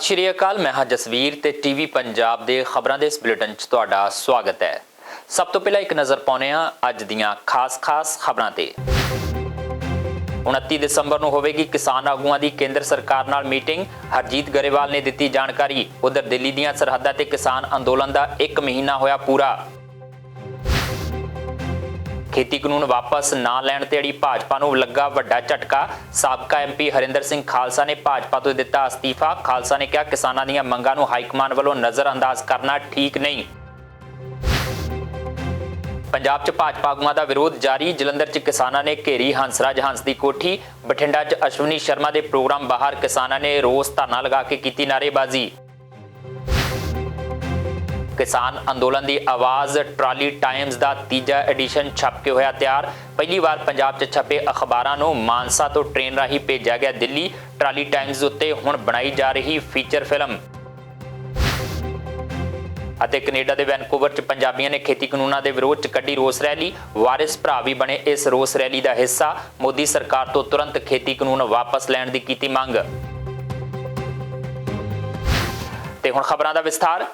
सत श्री अकाल। मैं हाँ जसवीर ते टीवी पंजाब दे खबरां दे इस बुलेटिन च तुहाडा स्वागत है। सब तो पहला एक नज़र पाउने आ अज दीआं खास खबरां ते। 29 दसंबर ਨੂੰ ਹੋਵੇਗੀ किसान आगूआं ਦੀ केंद्र सरकार ਨਾਲ मीटिंग। हरजीत गरेवाल ने ਦਿੱਤੀ जानकारी। उधर दिल्ली ਦੀਆਂ सरहदां ते किसान अंदोलन ਦਾ 1 ਮਹੀਨਾ ਹੋਇਆ पूरा। खेती कानून वापस ना लैण ते अड़ी भाजपा नूं लगा वड्डा झटका। साबका MP हरिंदर सिंह खालसा ने भाजपा तो दिता अस्तीफा। खालसा ने कहा किसानां दीआं मंगां नूं हाईकमान वल्लों नज़रअंदाज करना ठीक नहीं। पंजाब च भाजपा आगूआं दा विरोध जारी। जलंधर च किसानां ने घेरी हंसराज हंस दी कोठी। बठिंडा च अश्वनी शर्मा दे प्रोग्राम बाहर किसानां ने रोस धरना लगा के कीती नारेबाजी। किसान अंदोलन की आवाज़ ट्राली टाइम्स का तीजा एडिशन छप के होया तैयार। पहली बार पंजाब च छपे अखबारां नूं मानसा तो ट्रेन राही भेजा गया दिल्ली। ट्राली टाइम्स उत्ते हुण बनाई जा रही फीचर फिल्म। ਅਤੇ कनेडा के वैनकूवर च पंजाबियों ने खेती कानूनों के विरोध च कड्ढी रोस रैली। वारिस भरा भी बने इस रोस रैली का हिस्सा। मोदी सरकार तो तुरंत खेती कानून वापस लैण की कीती मंग। ते हुण खबरां दा विस्तार।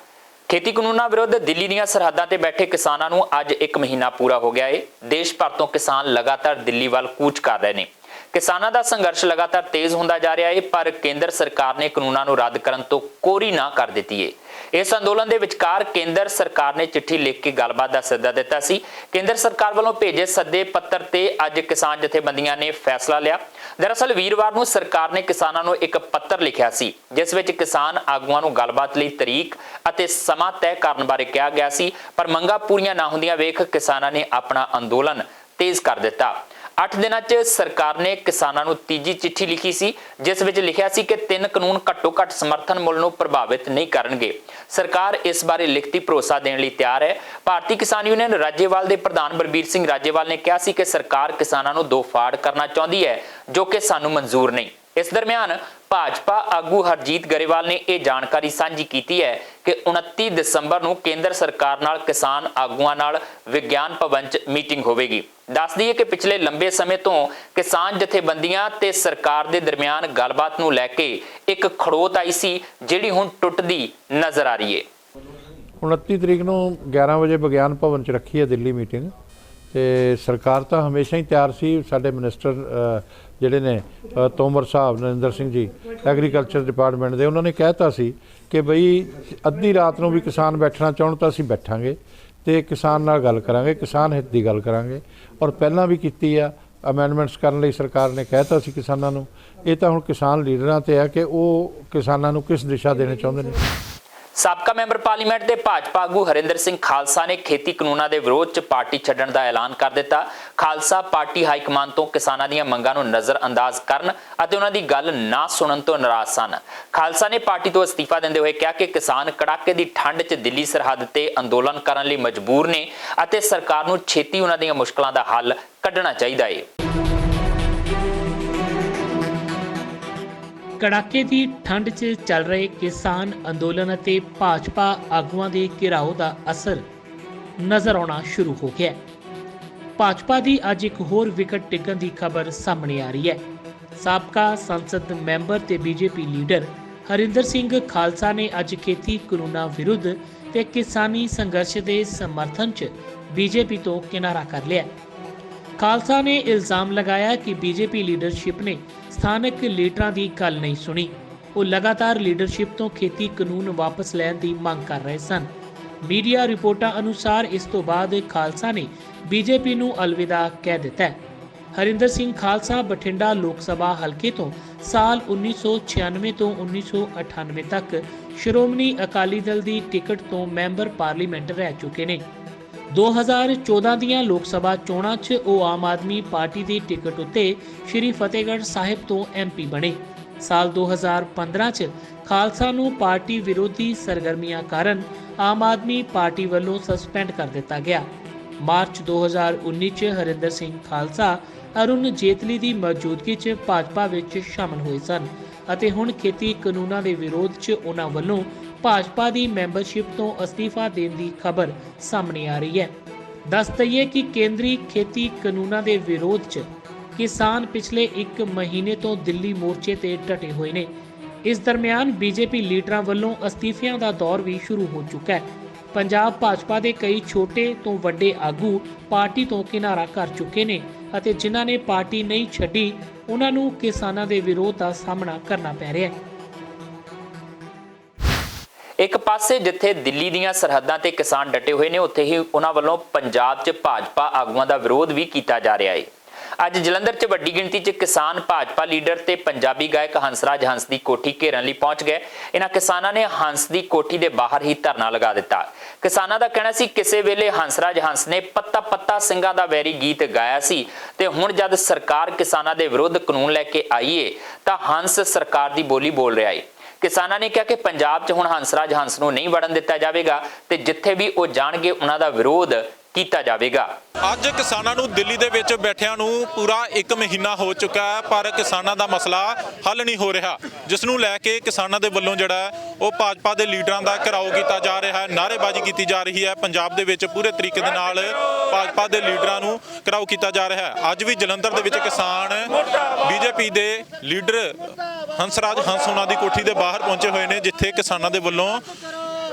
खेती कानूनों विरुद्ध दिल्ली ਦੀਆਂ सरहदां ते बैठे किसानों ਨੂੰ ਅੱਜ 1 ਮਹੀਨਾ पूरा हो गया है। देश भर तो किसान लगातार दिल्ली ਵੱਲ कूच कर रहे हैं। किसानों का संघर्ष लगातार तेज होता जा रहा है, पर केंद्र सरकार ने कानूनों ਨੂੰ रद्द करन तो कोरी ना कर दी है। इस अंदोलन के विचकार केंद्र सरकार ने चिट्ठी लिख के गलबात का सद्दा दिता सी। केंद्र सरकार वालों भेजे सद्दे पत्र ते अज किसान जथेबंदियां ने फैसला लिया। दरअसल वीरवार ਨੂੰ सरकार ने किसानों ਨੂੰ एक पत्र लिखा सी, जिस विच किसान आगूआं ਨੂੰ गलबात लई तरीक ਅਤੇ ਸਮਾਂ तय करन बारे कहा गया सी, पर मंगां पूरीआं ना ਹੁੰਦੀਆਂ ਵੇਖ किसानों ने अपना अंदोलन तेज कर दिता। 8 ਦਿਨਾਂ 'ਚ सरकार ने किसानों ਨੂੰ ਤੀਜੀ चिट्ठी लिखी सी, जिस विच लिखिया सी कि 3 कानून घट्टो घट्ट समर्थन मुल ਨੂੰ प्रभावित नहीं करनगे। सरकार इस बारे लिखती भरोसा देने ਲਈ ਤਿਆਰ है। भारतीय किसान यूनियन राज्यपाल के प्रधान बलबीर सिंह राज्यपाल ने कहा सी कि सरकार किसानों ਨੂੰ दो फाड़ करना चाहती है, जो कि सानू मंजूर नहीं। इस दरम्यान भाजपा आगू हरजीत गरेवाल ने यह जानकारी साझी की है कि 29 दसंबर ਨੂੰ केंद्र सरकार नाल किसान आगूआं नाल विज्ञान भवन च मीटिंग होवेगी। दस दईए कि पिछले लंबे समय तो किसान जथेबंदियां ते सरकार के दरम्यान गलबात नूं लैके एक खड़ोत आई सी, जिहड़ी हुण टुटदी नज़र आ रही है। 29 तरीक ਨੂੰ 11 ਵਜੇ ਵਿਗਿਆਨ ਭਵਨ 'ਚ ਰੱਖੀ ਹੈ ਦਿੱਲੀ ਮੀਟਿੰਗ। ਤੇ ਸਰਕਾਰ ਤਾਂ ਹਮੇਸ਼ਾ ਹੀ ਤਿਆਰ ਸੀ। ਸਾਡੇ ਮਿਨਿਸਟਰ ਜਿਹੜੇ ਨੇ ਤੋਮਰ ਸਾਹਿਬ, ਨਰਿੰਦਰ ਸਿੰਘ ਜੀ ਐਗਰੀਕਲਚਰ ਡਿਪਾਰਟਮੈਂਟ ਦੇ, ਉਹਨਾਂ ਨੇ ਕਹਿਤਾ ਸੀ ਕਿ ਬਈ ਅੱਧੀ ਰਾਤ ਨੂੰ ਵੀ ਕਿਸਾਨ ਬੈਠਣਾ ਚਾਹੁਣ ਤਾਂ ਅਸੀਂ ਬੈਠਾਂਗੇ ਤੇ ਕਿਸਾਨ ਨਾਲ ਗੱਲ ਕਰਾਂਗੇ, ਕਿਸਾਨ ਹਿੱਤ ਦੀ ਗੱਲ ਕਰਾਂਗੇ। ਔਰ ਪਹਿਲਾਂ ਵੀ ਕੀਤੀ ਆ ਅਮੈਂਡਮੈਂਟਸ ਕਰਨ ਲਈ ਸਰਕਾਰ ਨੇ ਕਹਿਤਾ ਸੀ ਕਿਸਾਨਾਂ ਨੂੰ। ਇਹ ਤਾਂ ਹੁਣ ਕਿਸਾਨ ਲੀਡਰਾਂ ਤੇ ਹੈ ਕਿ ਉਹ ਕਿਸਾਨਾਂ ਨੂੰ ਕਿਸ ਦਿਸ਼ਾ ਦੇਣਾ ਚਾਹੁੰਦੇ ਨੇ। साबका मैंबर पार्लीमेंट के भाजपा आगू हरिंदर सिंह खालसा ने खेती कानूनों के विरोध च पार्टी छड्डण का ऐलान कर दिता। खालसा पार्टी हाईकमान तो किसानों दी मंगां नूं नज़रअंदाज करन अते उन्हां दी गल ना सुनन तो नाराज सन। खालसा ने पार्टी तो अस्तीफा देंदे होए कहा कि किसान कड़ाके की ठंड च दिल्ली सरहद ते अंदोलन करन लई मजबूर ने अते सरकार नूं छेती उन्हां दीआं मुश्किलां दा हल कढना चाहीदा है। कड़ाके की ठंड च चल रहे किसान अंदोलन ਅਤੇ भाजपा आगूआं ਦੇ ਘਿਰਾਓ ਦਾ असर नज़र आना शुरू हो गया। भाजपा की अज एक होर विकट डिगन की खबर सामने आ रही है। साबका संसद मैंबर ते बीजेपी लीडर हरिंदर सिंह खालसा ने अज खेती कानूनों विरुद्ध ते किसानी संघर्ष के समर्थन च बीजेपी तो किनारा कर लिया। खालसा ने इल्ज़ाम लगाया कि बीजेपी लीडरशिप ने स्थानक लीडरां दी गल नहीं सुनी। वो लगातार लीडरशिप तो खेती कानून वापस लैण दी मंग कर रहे सन। मीडिया रिपोर्टां अनुसार इस तो बाद खालसा ने बीजेपी नूं अलविदा कह दिता है। हरिंदर सिंह खालसा बठिंडा लोक सभा हल्के तो साल 1996 तो 1998 तक श्रोमणी अकाली दल की टिकट तो मैंबर पार्लीमेंट रह चुके ने। 2014 ਦੀਆਂ लोक सभा चोणां 'ਚ ਉਹ आम आदमी पार्टी की टिकट उत्ते श्री फतेहगढ़ साहिब तो MP बने। साल 2015 'ਚ खालसा ਨੂੰ पार्टी विरोधी सरगर्मियां कारण आम आदमी पार्टी ਵੱਲੋਂ सस्पेंड कर दिता गया। मार्च 2019 'ਚ हरिंदर सिंह खालसा अरुण जेतली की मौजूदगी 'ਚ भाजपा ਵਿੱਚ शामिल होए सन ਅਤੇ ਹੁਣ खेती कानूनों के विरोध 'ਚ उन्हां ਵੱਲੋਂ भाजपा की मैंबरशिप तो अस्तीफा देने की खबर सामने आ रही है। दस दईए कि केंद्रीय खेती कानूनों के विरोध च किसान पिछले 1 महीने तो दिल्ली मोर्चे ते डटे हुए ने। ਇਸ ਦਰਮਿਆਨ ਬੀਜੇਪੀ ਲੀਡਰਾਂ ਵੱਲੋਂ ਅਸਤੀਫਿਆਂ ਦਾ ਦੌਰ ਵੀ ਸ਼ੁਰੂ ਹੋ ਚੁੱਕਾ ਹੈ। ਪੰਜਾਬ ਭਾਜਪਾ ਦੇ ਕਈ ਛੋਟੇ ਤੋਂ ਵੱਡੇ ਆਗੂ ਪਾਰਟੀ ਤੋਂ ਕਿਨਾਰਾ ਕਰ ਚੁੱਕੇ ਨੇ ਅਤੇ ਜਿਨ੍ਹਾਂ ਨੇ ਪਾਰਟੀ ਨਹੀਂ ਛੱਡੀ ਉਹਨਾਂ ਨੂੰ ਕਿਸਾਨਾਂ ਦੇ ਵਿਰੋਧ ਦਾ ਸਾਹਮਣਾ ਕਰਨਾ ਪੈ ਰਿਹਾ ਹੈ। ਇੱਕ ਪਾਸੇ ਜਿੱਥੇ ਦਿੱਲੀ ਦੀਆਂ ਸਰਹੱਦਾਂ ਤੇ ਕਿਸਾਨ ਡਟੇ ਹੋਏ ਨੇ, ਉੱਥੇ ਹੀ ਉਹਨਾਂ ਵੱਲੋਂ ਪੰਜਾਬ 'ਚ ਭਾਜਪਾ ਆਗੂਆਂ ਦਾ ਵਿਰੋਧ ਵੀ ਕੀਤਾ ਜਾ ਰਿਹਾ ਹੈ। ਅੱਜ ਜਲੰਧਰ 'ਚ ਵੱਡੀ ਗਿਣਤੀ 'ਚ ਕਿਸਾਨ ਭਾਜਪਾ ਲੀਡਰ ਤੇ ਪੰਜਾਬੀ ਗਾਇਕ ਹੰਸਰਾਜ ਹੰਸ ਦੀ ਕੋਠੀ ਘੇਰਨ ਲਈ ਪਹੁੰਚ ਗਏ। ਇਹਨਾਂ ਕਿਸਾਨਾਂ ਨੇ ਹੰਸ ਦੀ ਕੋਠੀ ਦੇ ਬਾਹਰ ਹੀ ਧਰਨਾ ਲਗਾ ਦਿੱਤਾ। ਕਿਸਾਨਾਂ ਦਾ ਕਹਿਣਾ ਸੀ ਕਿਸੇ ਵੇਲੇ ਹੰਸਰਾਜ ਹੰਸ ਨੇ ਪੱਤਾ ਪੱਤਾ ਸਿੰਘਾਂ ਦਾ ਵੈਰੀ ਗੀਤ ਗਾਇਆ ਸੀ ਤੇ ਹੁਣ ਜਦ ਸਰਕਾਰ ਕਿਸਾਨਾਂ ਦੇ ਵਿਰੁੱਧ ਕਾਨੂੰਨ ਲੈ ਕੇ ਆਈ ਏ ਤਾਂ ਹੰਸ ਸਰਕਾਰ ਦੀ ਬੋਲੀ ਬੋਲ ਰਿਹਾ ਏ। ਕਿਸਾਨਾਂ ਨੇ ਕਿਹਾ ਕਿ ਪੰਜਾਬ 'ਚ ਹੁਣ ਹੰਸਰਾਜ ਹੰਸ ਨੂੰ ਨਹੀਂ ਵੜਨ ਦਿੱਤਾ ਜਾਵੇਗਾ ਤੇ ਜਿੱਥੇ ਵੀ ਉਹ ਜਾਣਗੇ ਉਹਨਾਂ ਦਾ ਵਿਰੋਧ ਕੀਤਾ ਜਾਵੇਗਾ। ਅੱਜ ਕਿਸਾਨਾਂ ਨੂੰ ਦਿੱਲੀ ਦੇ ਵਿੱਚ ਬੈਠਿਆਂ ਨੂੰ ਪੂਰਾ 1 ਮਹੀਨਾ ਹੋ ਚੁੱਕਾ ਹੈ, ਪਰ ਕਿਸਾਨਾਂ ਦਾ ਮਸਲਾ ਹੱਲ ਨਹੀਂ ਹੋ ਰਿਹਾ, ਜਿਸ ਨੂੰ ਲੈ ਕੇ ਕਿਸਾਨਾਂ ਦੇ ਵੱਲੋਂ ਜਿਹੜਾ ਉਹ ਭਾਜਪਾ ਦੇ ਲੀਡਰਾਂ ਦਾ ਘਿਰਾਓ ਕੀਤਾ ਜਾ ਰਿਹਾ ਹੈ, ਨਾਅਰੇਬਾਜ਼ੀ ਕੀਤੀ ਜਾ ਰਹੀ ਹੈ। ਪੰਜਾਬ ਦੇ ਵਿੱਚ ਪੂਰੇ ਤਰੀਕੇ ਦੇ ਨਾਲ ਭਾਜਪਾ ਦੇ ਲੀਡਰਾਂ ਨੂੰ ਘਿਰਾਓ ਕੀਤਾ ਜਾ ਰਿਹਾ ਹੈ। ਅੱਜ ਵੀ ਜਲੰਧਰ ਦੇ ਵਿੱਚ ਕਿਸਾਨ ਬੀਜੇਪੀ ਦੇ ਲੀਡਰ ਹੰਸਰਾਜ ਹੰਸ ਉਹਨਾਂ ਦੀ ਕੋਠੀ ਦੇ ਬਾਹਰ ਪਹੁੰਚੇ ਹੋਏ ਨੇ, ਜਿੱਥੇ ਕਿਸਾਨਾਂ ਦੇ ਵੱਲੋਂ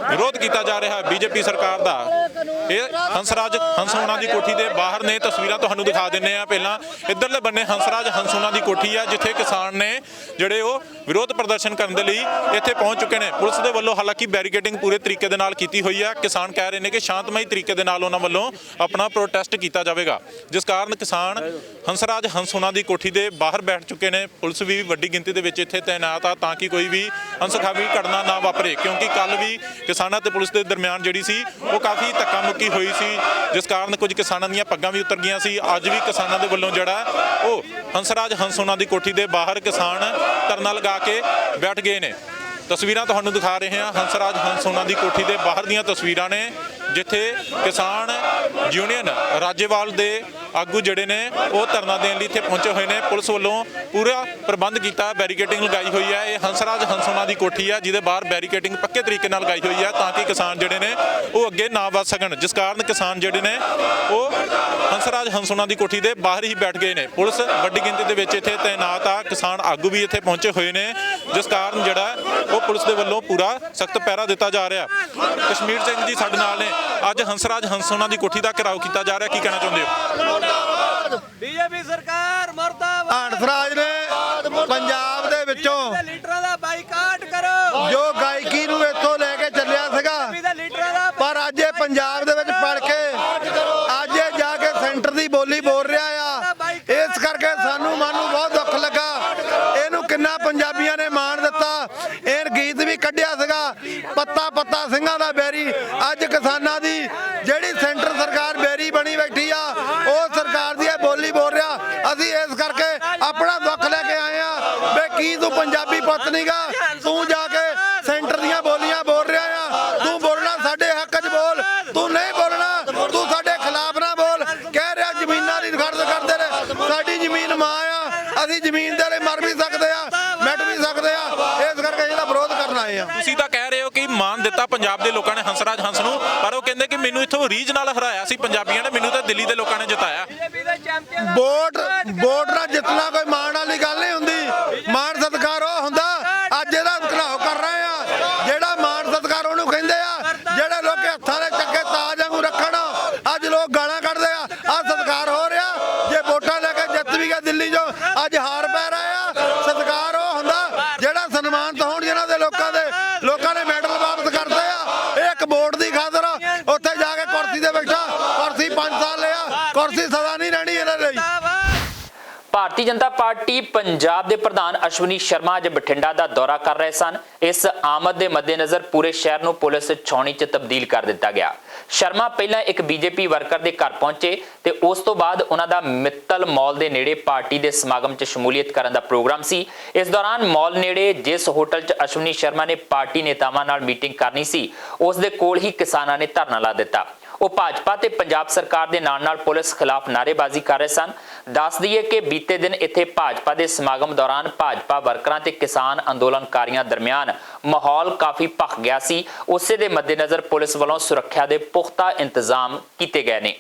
ਵਿਰੋਧ ਕੀਤਾ ਜਾ ਰਿਹਾ ਹੈ ਬੀਜੇਪੀ ਸਰਕਾਰ ਦਾ। ਇਹ ਹੰਸਰਾਜ ਹੰਸ ਉਹਨਾਂ ਦੀ ਕੋਠੀ ਦੇ ਬਾਹਰ ਨੇ, ਤਸਵੀਰਾਂ ਤੁਹਾਨੂੰ ਦਿਖਾ ਦਿੰਨੇ ਆ। ਪਹਿਲਾਂ ਇੱਧਰਲੇ ਬੰਨੇ ਹੰਸਰਾਜ ਹੰਸ ਉਹਨਾਂ ਦੀ ਕੋਠੀ ਹੈ, ਜਿੱਥੇ ਕਿਸਾਨ ਨੇ ਜਿਹੜੇ ਉਹ ਵਿਰੋਧ ਪ੍ਰਦਰਸ਼ਨ ਕਰਨ ਦੇ ਲਈ ਇੱਥੇ ਪਹੁੰਚ ਚੁੱਕੇ ਨੇ। ਪੁਲਿਸ ਦੇ ਵੱਲੋਂ ਹਾਲਾਂਕਿ ਬੈਰੀਕੇਡਿੰਗ ਪੂਰੇ ਤਰੀਕੇ ਦੇ ਨਾਲ ਕੀਤੀ ਹੋਈ ਹੈ। ਕਿਸਾਨ ਕਹਿ ਰਹੇ ਨੇ ਕਿ ਸ਼ਾਂਤਮਈ ਤਰੀਕੇ ਦੇ ਨਾਲ ਉਹਨਾਂ ਵੱਲੋਂ ਆਪਣਾ ਪ੍ਰੋਟੈਸਟ ਕੀਤਾ ਜਾਵੇਗਾ, ਜਿਸ ਕਾਰਨ ਕਿਸਾਨ ਹੰਸਰਾਜ ਹੰਸ ਉਹਨਾਂ ਦੀ ਕੋਠੀ ਦੇ ਬਾਹਰ ਬੈਠ ਚੁੱਕੇ ਨੇ। ਪੁਲਿਸ ਵੀ ਵੱਡੀ ਗਿਣਤੀ ਦੇ ਵਿੱਚ ਇੱਥੇ ਤੈਨਾਤ ਆ ਤਾਂ ਕਿ ਕੋਈ ਵੀ ਅਣਸੁਖਾਵੀ ਘਟਨਾ ਨਾ ਵਾਪਰੇ, ਕਿਉਂਕਿ ਕੱਲ ਵੀ ਕਿਸਾਨਾਂ ਤੇ ਪੁਲਿਸ ਦੇ ਦਰਮਿਆਨ ਜਿਹੜੀ ਸੀ ਉਹ ਕਾਫੀ ਧੱਕਾ ਮੁੱਕੀ ਹੋਈ ਸੀ, ਜਿਸ ਕਾਰਨ ਕੁਝ ਕਿਸਾਨਾਂ ਦੀਆਂ ਪੱਗਾਂ ਵੀ ਉਤਰ ਗਈਆਂ ਸੀ। ਅੱਜ ਵੀ ਕਿਸਾਨਾਂ ਦੇ ਵੱਲੋਂ ਜਿਹੜਾ ਉਹ ਹੰਸਰਾਜ ਹੰਸ ਉਹਨਾਂ ਦੀ ਕੋਠੀ ਦੇ ਬਾਹਰ ਕਿਸਾਨ ਧਰਨਾ ਲਗਾ ਕੇ ਬੈਠ ਗਏ ਨੇ। ਤਸਵੀਰਾਂ ਤੁਹਾਨੂੰ ਦਿਖਾ ਰਹੇ ਹਾਂ, ਹੰਸਰਾਜ ਹੰਸ ਉਹਨਾਂ ਦੀ ਕੋਠੀ ਦੇ ਬਾਹਰ ਦੀਆਂ ਤਸਵੀਰਾਂ ਨੇ, ਜਿੱਥੇ ਕਿਸਾਨ ਯੂਨੀਅਨ ਰਾਜੇਵਾਲ ਦੇ ਆਗੂ ਜਿਹੜੇ ਨੇ ਉਹ ਧਰਨਾ ਦੇਣ ਲਈ ਇੱਥੇ ਪਹੁੰਚੇ ਹੋਏ ਨੇ। ਪੁਲਿਸ ਵੱਲੋਂ ਪੂਰਾ ਪ੍ਰਬੰਧ ਕੀਤਾ, ਬੈਰੀਕੇਡਿੰਗ ਲਗਾਈ ਹੋਈ ਹੈ। ਇਹ ਹੰਸਰਾਜ ਹੰਸ ਉਹਨਾਂ ਦੀ ਕੋਠੀ ਹੈ, ਜਿਹਦੇ ਬਾਹਰ ਬੈਰੀਕੇਡਿੰਗ ਪੱਕੇ ਤਰੀਕੇ ਨਾਲ ਲਗਾਈ ਹੋਈ ਹੈ ਤਾਂ ਕਿ ਕਿਸਾਨ ਜਿਹੜੇ ਨੇ ਉਹ ਅੱਗੇ ਨਾ ਵੱਧ ਸਕਣ, ਜਿਸ ਕਾਰਨ ਕਿਸਾਨ ਜਿਹੜੇ ਨੇ ਉਹ ਹੰਸਰਾਜ ਹੰਸ ਉਹਨਾਂ ਦੀ ਕੋਠੀ ਦੇ ਬਾਹਰ ਹੀ ਬੈਠ ਗਏ ਨੇ। ਪੁਲਿਸ ਵੱਡੀ ਗਿਣਤੀ ਦੇ ਵਿੱਚ ਇੱਥੇ ਤੈਨਾਤ ਆ, ਕਿਸਾਨ ਆਗੂ ਵੀ ਇੱਥੇ ਪਹੁੰਚੇ ਹੋਏ ਨੇ, ਜਿਸ ਕਾਰਨ ਜਿਹੜਾ ਉਹ ਪੁਲਿਸ ਦੇ ਵੱਲੋਂ ਪੂਰਾ ਸਖਤ ਪਹਿਰਾ ਦਿੱਤਾ ਜਾ ਰਿਹਾ। ਕਸ਼ਮੀਰ ਸਿੰਘ ਜੀ ਸਾਡੇ ਨਾਲ ਨੇ। ਅੱਜ ਹੰਸਰਾਜ ਹੰਸ ਉਹਨਾਂ ਦੀ ਕੋਠੀ ਦਾ ਘਿਰਾਓ ਕੀਤਾ ਜਾ ਰਿਹਾ, ਕੀ ਕਹਿਣਾ ਚਾਹੁੰਦੇ ਹੋ? ਬੀਜੇਪੀ ਸਰਕਾਰ ਮਰਦਾਬਾਦ। ਹੰਸਰਾਜ ਨੇ ਪੰਜਾਬ ਦੇ ਵਿੱਚੋਂ ਲੀਡਰਾਂ ਦਾ ਬਾਈਕਾਟ ਕਰੋ, ਜੋ ਗਾਇਕੀ ਨੂੰ ਇੱਥੋਂ ਲੈ ਕੇ ਚੱਲਿਆ ਸੀਗਾ, ਲੀਡਰਾਂ ਦਾ ਪਰ ਅੱਜ ਇਹ ਪੰਜਾਬ ਦੇ ਵਿੱਚ ਪੜ ਕੇ ਅੱਜ ਇਹ ਜਾ ਕੇ ਸੈਂਟਰ ਦੀ ਬੋਲੀ ਬੋਲ ਰਿਹਾ ਆ। ਇਸ ਕਰਕੇ ਸਾਨੂੰ ਮਨ ਨੂੰ ਬਹੁਤ ਦੁੱਖ ਲੱਗਾ। ਇਹਨੂੰ ਕਿੰਨਾ ਪੰਜਾਬੀਆਂ ਨੇ ਮਾਣ ਦਿੱਤਾ। ਇਹ ਗੀਤ ਵੀ ਕੱਢਿਆ ਸੀਗਾ, ਪੱਤਾ ਪੱਤਾ ਸਿੰਘਾਂ ਦਾ ਬੈਰੀ। ਅੱਜ ਕਿਸਾਨਾਂ ਦੀ ਜਿਹੜੀ ਸੈਂਟਰ ਸਰਕਾਰ ਬੈਰੀ ਬਣੀ ਬੈਠੀ ਆ, ਉਹ ਸਰਕਾਰ ਦੀ ਇਹ ਬੋਲੀ ਬੋਲ ਰਿਹਾ। ਅਸੀਂ ਇਸ ਕਰਕੇ ਆਪਣਾ ਦੁੱਖ ਲੈ ਕੇ ਆਏ ਆ ਵੇ ਕੀ ਤੂੰ ਪੰਜਾਬੀ ਪੁੱਤ ਨੀਗਾ, ਤੂੰ ਜਾ ਕੇ ਸੈਂਟਰ ਦੀਆਂ ਬੋਲੀਆਂ ਬੋਲ ਰਿਹਾ ਆ। ਤੂੰ ਬੋਲਣਾ ਸਾਡੇ ਹੱਕ 'ਚ ਬੋਲ, ਤੂੰ ਨਹੀਂ ਬੋਲਣਾ, ਤੂੰ ਸਾਡੇ ਖਿਲਾਫ ਨਾ ਬੋਲ। ਕਹਿ ਰਿਹਾ ਜ਼ਮੀਨਾਂ ਦੀ ਖਰਚ ਕਰਦੇ ਨੇ, ਸਾਡੀ ਜ਼ਮੀਨ ਮਾਂ ਆ, ਅਸੀਂ ਜ਼ਮੀਨ ਦੇ ਲਈ ਮਰ ਵੀ ਸਕਦੇ ਆ, ਮਿਟ ਵੀ ਸਕਦੇ ਆ। ਇਸ ਕਰਕੇ ਇਹਦਾ ਵਿਰੋਧ ਕਰਨ ਆਏ ਆ। ਤੁਸੀਂ ਤਾਂ ਕਹਿ ਰਹੇ ਹੋ ਕਿ ਮਾਣ ਦਿੱਤਾ ਪੰਜਾਬ ਦੇ ਲੋਕਾਂ ਨੇ ਹੰਸਰਾਜ ਹੰਸ ਨੂੰ, ਪਰ ਉਹ ਕਹਿੰਦੇ ਕਿ ਮੈਨੂੰ ਇੱਥੋਂ ਰੀਝ ਨਾਲ ਹਰਾਇਆ ਸੀ ਪੰਜਾਬੀਆਂ ਨੇ, ਮੈਨੂੰ ਤਾਂ ਦਿੱਲੀ ਦੇ ਲੋਕਾਂ ਨੇ ਜਿਤਾਇਆ। ਵੋਟ ਨਾਲ ਜਿੱਤਣਾ ਕੋਈ ਮਾਣ ਵਾਲੀ ਗੱਲ ਨਹੀਂ ਹੁੰਦੀ। ਮਾਣ ਸਤਿਕਾਰ ਉਹ ਹੁੰਦਾ, ਅੱਜ ਇਹਦਾ ਘਿਰਾਓ ਕਰ ਰਹੇ ਆ। ਜਿਹੜਾ ਮਾਣ ਸਤਿਕਾਰ ਉਹਨੂੰ ਕਹਿੰਦੇ ਆ, ਜਿਹੜੇ ਲੋਕ ਹੱਥਾਂ ਦੇ ਚੱਕੇ ਤਾਜ ਵਾਂਗੂ ਰੱਖਣ, ਅੱਜ ਲੋਕ ਗਾਲਾਂ ਕੱਢਦੇ ਆ। ਆਹ ਸਤਿਕਾਰ ਹੋ ਰਿਹਾ। ਜੇ ਵੋਟਾਂ ਲੈ ਕੇ ਜਿੱਤ ਵੀ ਗਿਆ ਦਿੱਲੀ 'ਚੋਂ, ਅੱਜ ਹਾਰ ਪੈ ਰਹੇ ਆ। ਸਤਿਕਾਰ ਉਹ ਹੁੰਦਾ ਜਿਹੜਾ ਸਨਮਾਨਿਤ ਹੋਣ, ਜਿਹਨਾਂ ਦੇ ਲੋਕਾਂ ਨੇ ਮੈਡਲ ਵਾਪਸ ਕਰਦੇ ਆ। ਇਹ ਇੱਕ ਵੋਟ ਦੀ ਖਾਤਰ ਉੱਥੇ ਜਾ ਕੇ ਕੁਰਸੀ ਤੇ ਬੈਠਾ, ਕੁਰਸੀ 5 ਸਾਲ ਲਿਆ, ਕੁਰਸੀ ਸਦਾ ਨਹੀਂ ਰਹਿਣੀ ਇਹਨਾਂ ਲਈ। ਭਾਰਤੀ ਜਨਤਾ ਪਾਰਟੀ ਪੰਜਾਬ ਦੇ ਪ੍ਰਧਾਨ ਅਸ਼ਵਨੀ ਸ਼ਰਮਾ ਅੱਜ ਬਠਿੰਡਾ ਦਾ ਦੌਰਾ ਕਰ ਰਹੇ ਸਨ। ਇਸ ਆਮਦ ਦੇ ਮੱਦੇਨਜ਼ਰ ਪੂਰੇ ਸ਼ਹਿਰ ਨੂੰ ਪੁਲਿਸ ਛਾਉਣੀ 'ਚ ਤਬਦੀਲ ਕਰ ਦਿੱਤਾ ਗਿਆ। ਸ਼ਰਮਾ ਪਹਿਲਾਂ ਇੱਕ ਬੀਜੇਪੀ ਵਰਕਰ ਦੇ ਘਰ ਪਹੁੰਚੇ ਤੇ ਉਸ ਤੋਂ ਬਾਅਦ ਉਹਨਾਂ ਦਾ ਮਿੱਤਲ ਮਾਲ ਦੇ ਨੇੜੇ ਪਾਰਟੀ ਦੇ ਸਮਾਗਮ 'ਚ ਸ਼ਮੂਲੀਅਤ ਕਰਨ ਦਾ ਪ੍ਰੋਗਰਾਮ ਸੀ। ਇਸ ਦੌਰਾਨ ਮਾਲ ਨੇੜੇ ਜਿਸ ਹੋਟਲ 'ਚ ਅਸ਼ਵਨੀ ਸ਼ਰਮਾ ਨੇ ਪਾਰਟੀ ਨੇਤਾਵਾਂ ਨਾਲ ਮੀਟਿੰਗ ਕਰਨੀ ਸੀ, ਉਸ ਦੇ ਕੋਲ ਹੀ ਕਿਸਾਨਾਂ ਨੇ ਧਰਨਾ ਲਾ ਦਿੱਤਾ। ਉਹ ਭਾਜਪਾ ਤੇ ਪੰਜਾਬ ਸਰਕਾਰ ਦੇ ਨਾਲ ਪੁਲਿਸ ਖਿਲਾਫ ਨਾਅਰੇਬਾਜ਼ੀ ਕਰ ਰਹੇ ਸਨ। ਦੱਸ ਦਈਏ ਕਿ ਬੀਤੇ ਦਿਨ ਇੱਥੇ ਭਾਜਪਾ ਦੇ ਸਮਾਗਮ ਦੌਰਾਨ ਭਾਜਪਾ ਵਰਕਰਾਂ ਤੇ ਕਿਸਾਨ ਅੰਦੋਲਨਕਾਰੀਆਂ ਦਰਮਿਆਨ ਮਾਹੌਲ ਕਾਫੀ ਭਖ ਗਿਆ ਸੀ। ਉਸੇ ਦੇ ਮੱਦੇਨਜ਼ਰ ਪੁਲਿਸ ਵੱਲੋਂ ਸੁਰੱਖਿਆ ਦੇ ਪੁਖਤਾ ਇੰਤਜ਼ਾਮ ਕੀਤੇ ਗਏ ਨੇ।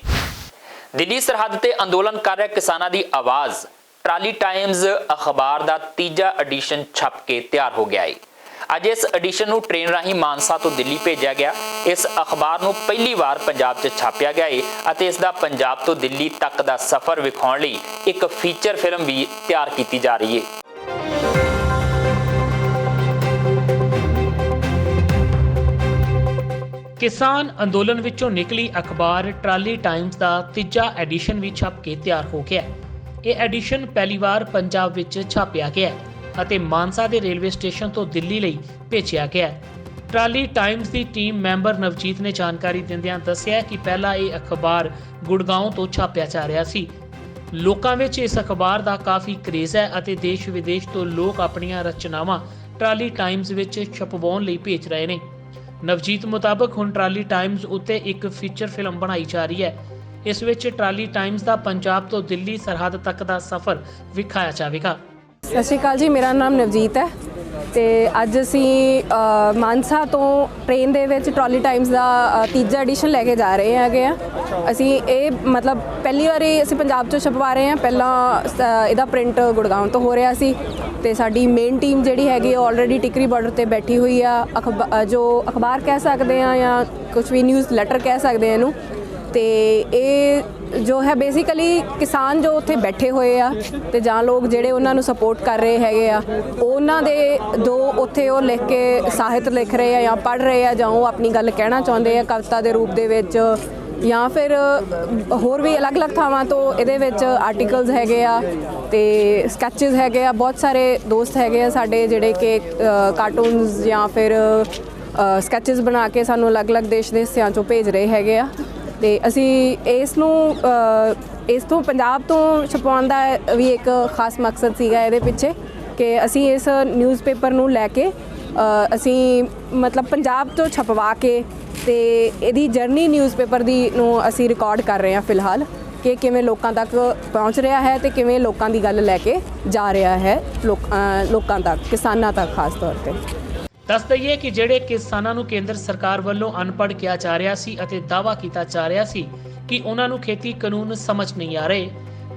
ਦਿੱਲੀ ਸਰਹੱਦ ਤੇ ਅੰਦੋਲਨ ਕਰ ਰਹੇ ਕਿਸਾਨਾਂ ਦੀ ਆਵਾਜ਼ ਟਰਾਲੀ ਟਾਈਮਜ਼ ਅਖਬਾਰ ਦਾ ਤੀਜਾ ਐਡੀਸ਼ਨ ਛਪ ਕੇ ਤਿਆਰ ਹੋ ਗਿਆ ਹੈ। ਅੱਜ ਇਸ ਐਡੀਸ਼ਨ ਨੂੰ ਟ੍ਰੇਨ ਰਾਹੀਂ ਮਾਨਸਾ ਤੋਂ ਦਿੱਲੀ ਭੇਜਿਆ ਗਿਆ। ਇਸ ਅਖਬਾਰ ਨੂੰ ਪਹਿਲੀ ਵਾਰ ਪੰਜਾਬ 'ਚ ਛਾਪਿਆ ਗਿਆ ਹੈ ਅਤੇ ਇਸ ਦਾ ਪੰਜਾਬ ਤੋਂ ਦਿੱਲੀ ਤੱਕ ਦਾ ਸਫ਼ਰ ਵਿਖਾਉਣ ਲਈ ਇੱਕ ਫੀਚਰ ਫਿਲਮ ਵੀ ਤਿਆਰ ਕੀਤੀ ਜਾ ਰਹੀ ਹੈ। ਕਿਸਾਨ ਅੰਦੋਲਨ ਵਿੱਚੋਂ ਨਿਕਲੀ ਅਖਬਾਰ ਟਰਾਲੀ ਟਾਈਮਜ਼ ਦਾ ਤੀਜਾ ਐਡੀਸ਼ਨ ਵੀ ਛਪ ਕੇ ਤਿਆਰ ਹੋ ਗਿਆ। ਇਹ ਐਡੀਸ਼ਨ ਪਹਿਲੀ ਵਾਰ ਪੰਜਾਬ ਵਿੱਚ ਛਾਪਿਆ ਗਿਆ ਅਤੇ ਮਾਨਸਾ ਦੇ ਰੇਲਵੇ ਸਟੇਸ਼ਨ ਤੋਂ ਦਿੱਲੀ ਲਈ ਭੇਜਿਆ ਗਿਆ। ਟਰਾਲੀ ਟਾਈਮਜ਼ ਦੀ ਟੀਮ ਮੈਂਬਰ ਨਵਜੀਤ ਨੇ ਜਾਣਕਾਰੀ ਦਿੰਦਿਆਂ ਦੱਸਿਆ ਕਿ ਪਹਿਲਾਂ ਇਹ ਅਖਬਾਰ ਗੁੜਗਾਉਂ ਤੋਂ ਛਾਪਿਆ ਜਾ ਰਿਹਾ ਸੀ। ਲੋਕਾਂ ਵਿੱਚ ਇਸ ਅਖਬਾਰ ਦਾ ਕਾਫੀ ਕਰੇਜ਼ ਹੈ ਅਤੇ ਦੇਸ਼ ਵਿਦੇਸ਼ ਤੋਂ ਲੋਕ ਆਪਣੀਆਂ ਰਚਨਾਵਾਂ ਟਰਾਲੀ ਟਾਈਮਜ਼ ਵਿੱਚ ਛਪਵਾਉਣ ਲਈ ਭੇਜ ਰਹੇ ਨੇ। ਨਵਜੀਤ ਮੁਤਾਬਕ ਹੁਣ ਟਰਾਲੀ ਟਾਈਮਜ਼ ਉੱਤੇ ਇੱਕ ਫੀਚਰ ਫਿਲਮ ਬਣਾਈ ਜਾ ਰਹੀ ਹੈ। ਇਸ ਵਿੱਚ ਟਰਾਲੀ ਟਾਈਮਜ਼ ਦਾ ਪੰਜਾਬ ਤੋਂ ਦਿੱਲੀ ਸਰਹੱਦ ਤੱਕ ਦਾ ਸਫ਼ਰ ਵਿਖਾਇਆ ਜਾਵੇਗਾ। ਸਤਿ ਸ਼੍ਰੀ ਅਕਾਲ ਜੀ, ਮੇਰਾ ਨਾਮ ਨਵਜੀਤ ਹੈ ਤੇ ਅੱਜ ਅਸੀਂ ਮਾਨਸਾ ਤੋਂ ਟ੍ਰੇਨ ਦੇ ਵਿੱਚ ਟਰਾਲੀ ਟਾਈਮਜ਼ ਦਾ ਤੀਜਾ ਐਡੀਸ਼ਨ ਲੈ ਕੇ ਜਾ ਰਹੇ ਹੈਗੇ ਆ। ਅਸੀਂ ਇਹ ਮਤਲਬ ਪਹਿਲੀ ਵਾਰੀ ਅਸੀਂ ਪੰਜਾਬ 'ਚੋਂ ਛਪਵਾ ਰਹੇ ਹਾਂ। ਪਹਿਲਾਂ ਇਹਦਾ ਪ੍ਰਿੰਟ ਗੁੜਗਾਉਂ ਤੋਂ ਹੋ ਰਿਹਾ ਸੀ ਤੇ ਸਾਡੀ ਮੇਨ ਟੀਮ ਜਿਹੜੀ ਹੈਗੀ ਉਹ ਆਲਰੇਡੀ ਟਿਕਰੀ ਬਾਰਡਰ ਤੇ ਬੈਠੀ ਹੋਈ ਆ। ਜੋ ਅਖਬਾਰ ਕਹਿ ਸਕਦੇ ਆ ਜਾਂ ਕੁਝ ਵੀ ਨਿਊਜ਼ ਲੈਟਰ ਕਹਿ ਸਕਦੇ ਆ ਇਹਨੂੰ। ਤੇ ਇਹ ਜੋ ਹੈ ਬੇਸਿਕਲੀ ਕਿਸਾਨ ਜੋ ਉੱਥੇ ਬੈਠੇ ਹੋਏ ਆ ਤੇ ਜਾਂ ਲੋਕ ਜਿਹੜੇ ਉਹਨਾਂ ਨੂੰ ਸਪੋਰਟ ਕਰ ਰਹੇ ਹੈਗੇ ਆ, ਉਹਨਾਂ ਦੇ ਜੋ ਉੱਥੇ ਉਹ ਲਿਖ ਕੇ ਸਾਹਿਤ ਲਿਖ ਰਹੇ ਆ ਜਾਂ ਪੜ੍ਹ ਰਹੇ ਆ ਜਾਂ ਉਹ ਆਪਣੀ ਗੱਲ ਕਹਿਣਾ ਚਾਹੁੰਦੇ ਆ ਕਵਿਤਾ ਦੇ ਰੂਪ ਦੇ ਵਿੱਚ ਜਾਂ ਫਿਰ ਹੋਰ ਵੀ ਅਲੱਗ-ਅਲੱਗ ਥਾਵਾਂ ਤੋਂ ਇਹਦੇ ਵਿੱਚ ਆਰਟੀਕਲਸ ਹੈਗੇ ਆ ਤੇ ਸਕੈਚਸ ਹੈਗੇ ਆ। ਬਹੁਤ ਸਾਰੇ ਦੋਸਤ ਹੈਗੇ ਆ ਸਾਡੇ ਜਿਹੜੇ ਕਿ ਕਾਰਟੂਨਸ ਜਾਂ ਫਿਰ ਸਕੈਚਸ ਬਣਾ ਕੇ ਸਾਨੂੰ ਅਲੱਗ-ਅਲੱਗ ਦੇਸ਼ ਦੇ ਹਿੱਸਿਆਂ 'ਚੋਂ ਭੇਜ ਰਹੇ ਹੈਗੇ ਆ। ਤੇ ਅਸੀਂ ਇਸ ਤੋਂ ਪੰਜਾਬ ਤੋਂ ਛਪਵਾਉਣ ਦਾ ਵੀ ਇੱਕ ਖਾਸ ਮਕਸਦ ਸੀਗਾ ਇਹਦੇ ਪਿੱਛੇ ਕਿ ਅਸੀਂ ਇਸ ਨਿਊਜ਼ਪੇਪਰ ਨੂੰ ਲੈ ਕੇ ਅਸੀਂ ਮਤਲਬ ਪੰਜਾਬ ਤੋਂ ਛਪਵਾ ਕੇ ਤੇ ਇਹਦੀ ਜਰਨੀ ਨਿਊਜ਼ਪੇਪਰ ਦੀ ਨੂੰ ਅਸੀਂ ਰਿਕਾਰਡ ਕਰ ਰਹੇ ਹਾਂ ਫਿਲਹਾਲ ਕਿ ਕਿਵੇਂ ਲੋਕਾਂ ਤੱਕ ਪਹੁੰਚ ਰਿਹਾ ਹੈ ਤੇ ਕਿਵੇਂ ਲੋਕਾਂ ਦੀ ਗੱਲ ਲੈ ਕੇ ਜਾ ਰਿਹਾ ਹੈ ਲੋਕਾਂ ਤੱਕ, ਕਿਸਾਨਾਂ ਤੱਕ ਖਾਸ ਤੌਰ 'ਤੇ। ਦੱਸ ਦਈਏ ਕਿ ਜਿਹੜੇ ਕਿਸਾਨਾਂ ਨੂੰ ਕੇਂਦਰ ਸਰਕਾਰ ਵੱਲੋਂ ਅਨਪੜ੍ਹ ਕਿਹਾ ਜਾ ਰਿਹਾ ਸੀ ਅਤੇ ਦਾਅਵਾ ਕੀਤਾ ਜਾ ਰਿਹਾ ਸੀ ਕਿ ਉਹਨਾਂ ਨੂੰ ਖੇਤੀ ਕਾਨੂੰਨ ਸਮਝ ਨਹੀਂ ਆ ਰਹੇ,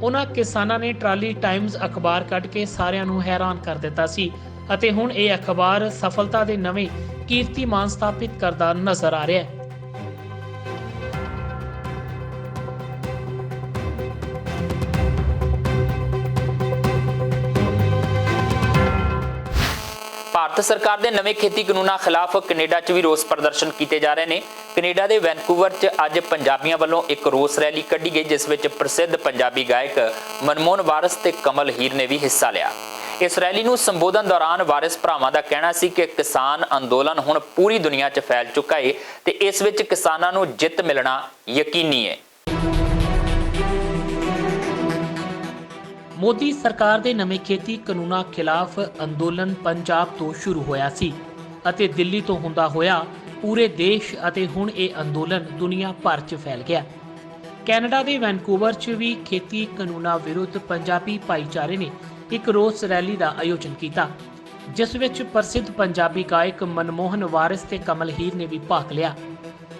ਉਹਨਾਂ ਕਿਸਾਨਾਂ ਨੇ ਟਰਾਲੀ ਟਾਈਮਜ਼ ਅਖਬਾਰ ਕੱਢ ਕੇ ਸਾਰਿਆਂ ਨੂੰ ਹੈਰਾਨ ਕਰ ਦਿੱਤਾ ਸੀ ਅਤੇ ਹੁਣ ਇਹ ਅਖਬਾਰ ਸਫਲਤਾ ਦੇ ਨਵੇਂ ਕੀਰਤੀਮਾਨ ਸਥਾਪਿਤ ਕਰਦਾ ਨਜ਼ਰ ਆ ਰਿਹਾ ਹੈ। ਭਾਰਤ ਸਰਕਾਰ ਦੇ ਨਵੇਂ ਖੇਤੀ ਕਾਨੂੰਨਾਂ ਖਿਲਾਫ ਕੈਨੇਡਾ 'ਚ ਵੀ ਰੋਸ ਪ੍ਰਦਰਸ਼ਨ ਕੀਤੇ ਜਾ ਰਹੇ ਨੇ। ਕੈਨੇਡਾ ਦੇ ਵੈਨਕੂਵਰ 'ਚ ਅੱਜ ਪੰਜਾਬੀਆਂ ਵੱਲੋਂ ਇੱਕ ਰੋਸ ਰੈਲੀ ਕੱਢੀ ਗਈ ਜਿਸ ਵਿੱਚ ਪ੍ਰਸਿੱਧ ਪੰਜਾਬੀ ਗਾਇਕ ਮਨਮੋਹਨ ਵਾਰਿਸ ਤੇ ਕਮਲ ਹੀਰ ਨੇ ਵੀ ਹਿੱਸਾ ਲਿਆ। ਇਸ ਰੈਲੀ ਨੂੰ ਸੰਬੋਧਨ ਦੌਰਾਨ ਵਾਰਿਸ ਭਰਾਵਾਂ ਦਾ ਕਹਿਣਾ ਸੀ ਕਿ ਕਿਸਾਨ ਅੰਦੋਲਨ ਹੁਣ ਪੂਰੀ ਦੁਨੀਆ 'ਚ ਫੈਲ ਚੁੱਕਾ ਹੈ ਤੇ ਇਸ ਵਿੱਚ ਕਿਸਾਨਾਂ ਨੂੰ ਜਿੱਤ ਮਿਲਣਾ ਯਕੀਨੀ ਹੈ। ਮੋਦੀ ਸਰਕਾਰ ਦੇ ਨਵੇਂ ਖੇਤੀ ਕਾਨੂੰਨਾਂ ਖਿਲਾਫ ਅੰਦੋਲਨ ਪੰਜਾਬ ਤੋਂ ਸ਼ੁਰੂ ਹੋਇਆ ਸੀ ਅਤੇ ਦਿੱਲੀ ਤੋਂ ਹੁੰਦਾ ਹੋਇਆ ਪੂਰੇ ਦੇਸ਼ ਅਤੇ ਹੁਣ ਇਹ ਅੰਦੋਲਨ ਦੁਨੀਆ ਭਰ 'ਚ ਫੈਲ ਗਿਆ। ਕੈਨੇਡਾ ਦੇ ਵੈਨਕੂਵਰ 'ਚ ਵੀ ਖੇਤੀ ਕਾਨੂੰਨਾਂ ਵਿਰੁੱਧ ਪੰਜਾਬੀ ਭਾਈਚਾਰੇ ਨੇ ਇੱਕ ਰੋਸ ਰੈਲੀ ਦਾ ਆਯੋਜਨ ਕੀਤਾ ਜਿਸ ਵਿੱਚ ਪ੍ਰਸਿੱਧ ਪੰਜਾਬੀ ਗਾਇਕ ਮਨਮੋਹਨ ਵਾਰਿਸ ਤੇ ਕਮਲ ਹੀਰ ਨੇ ਵੀ ਭਾਗ ਲਿਆ।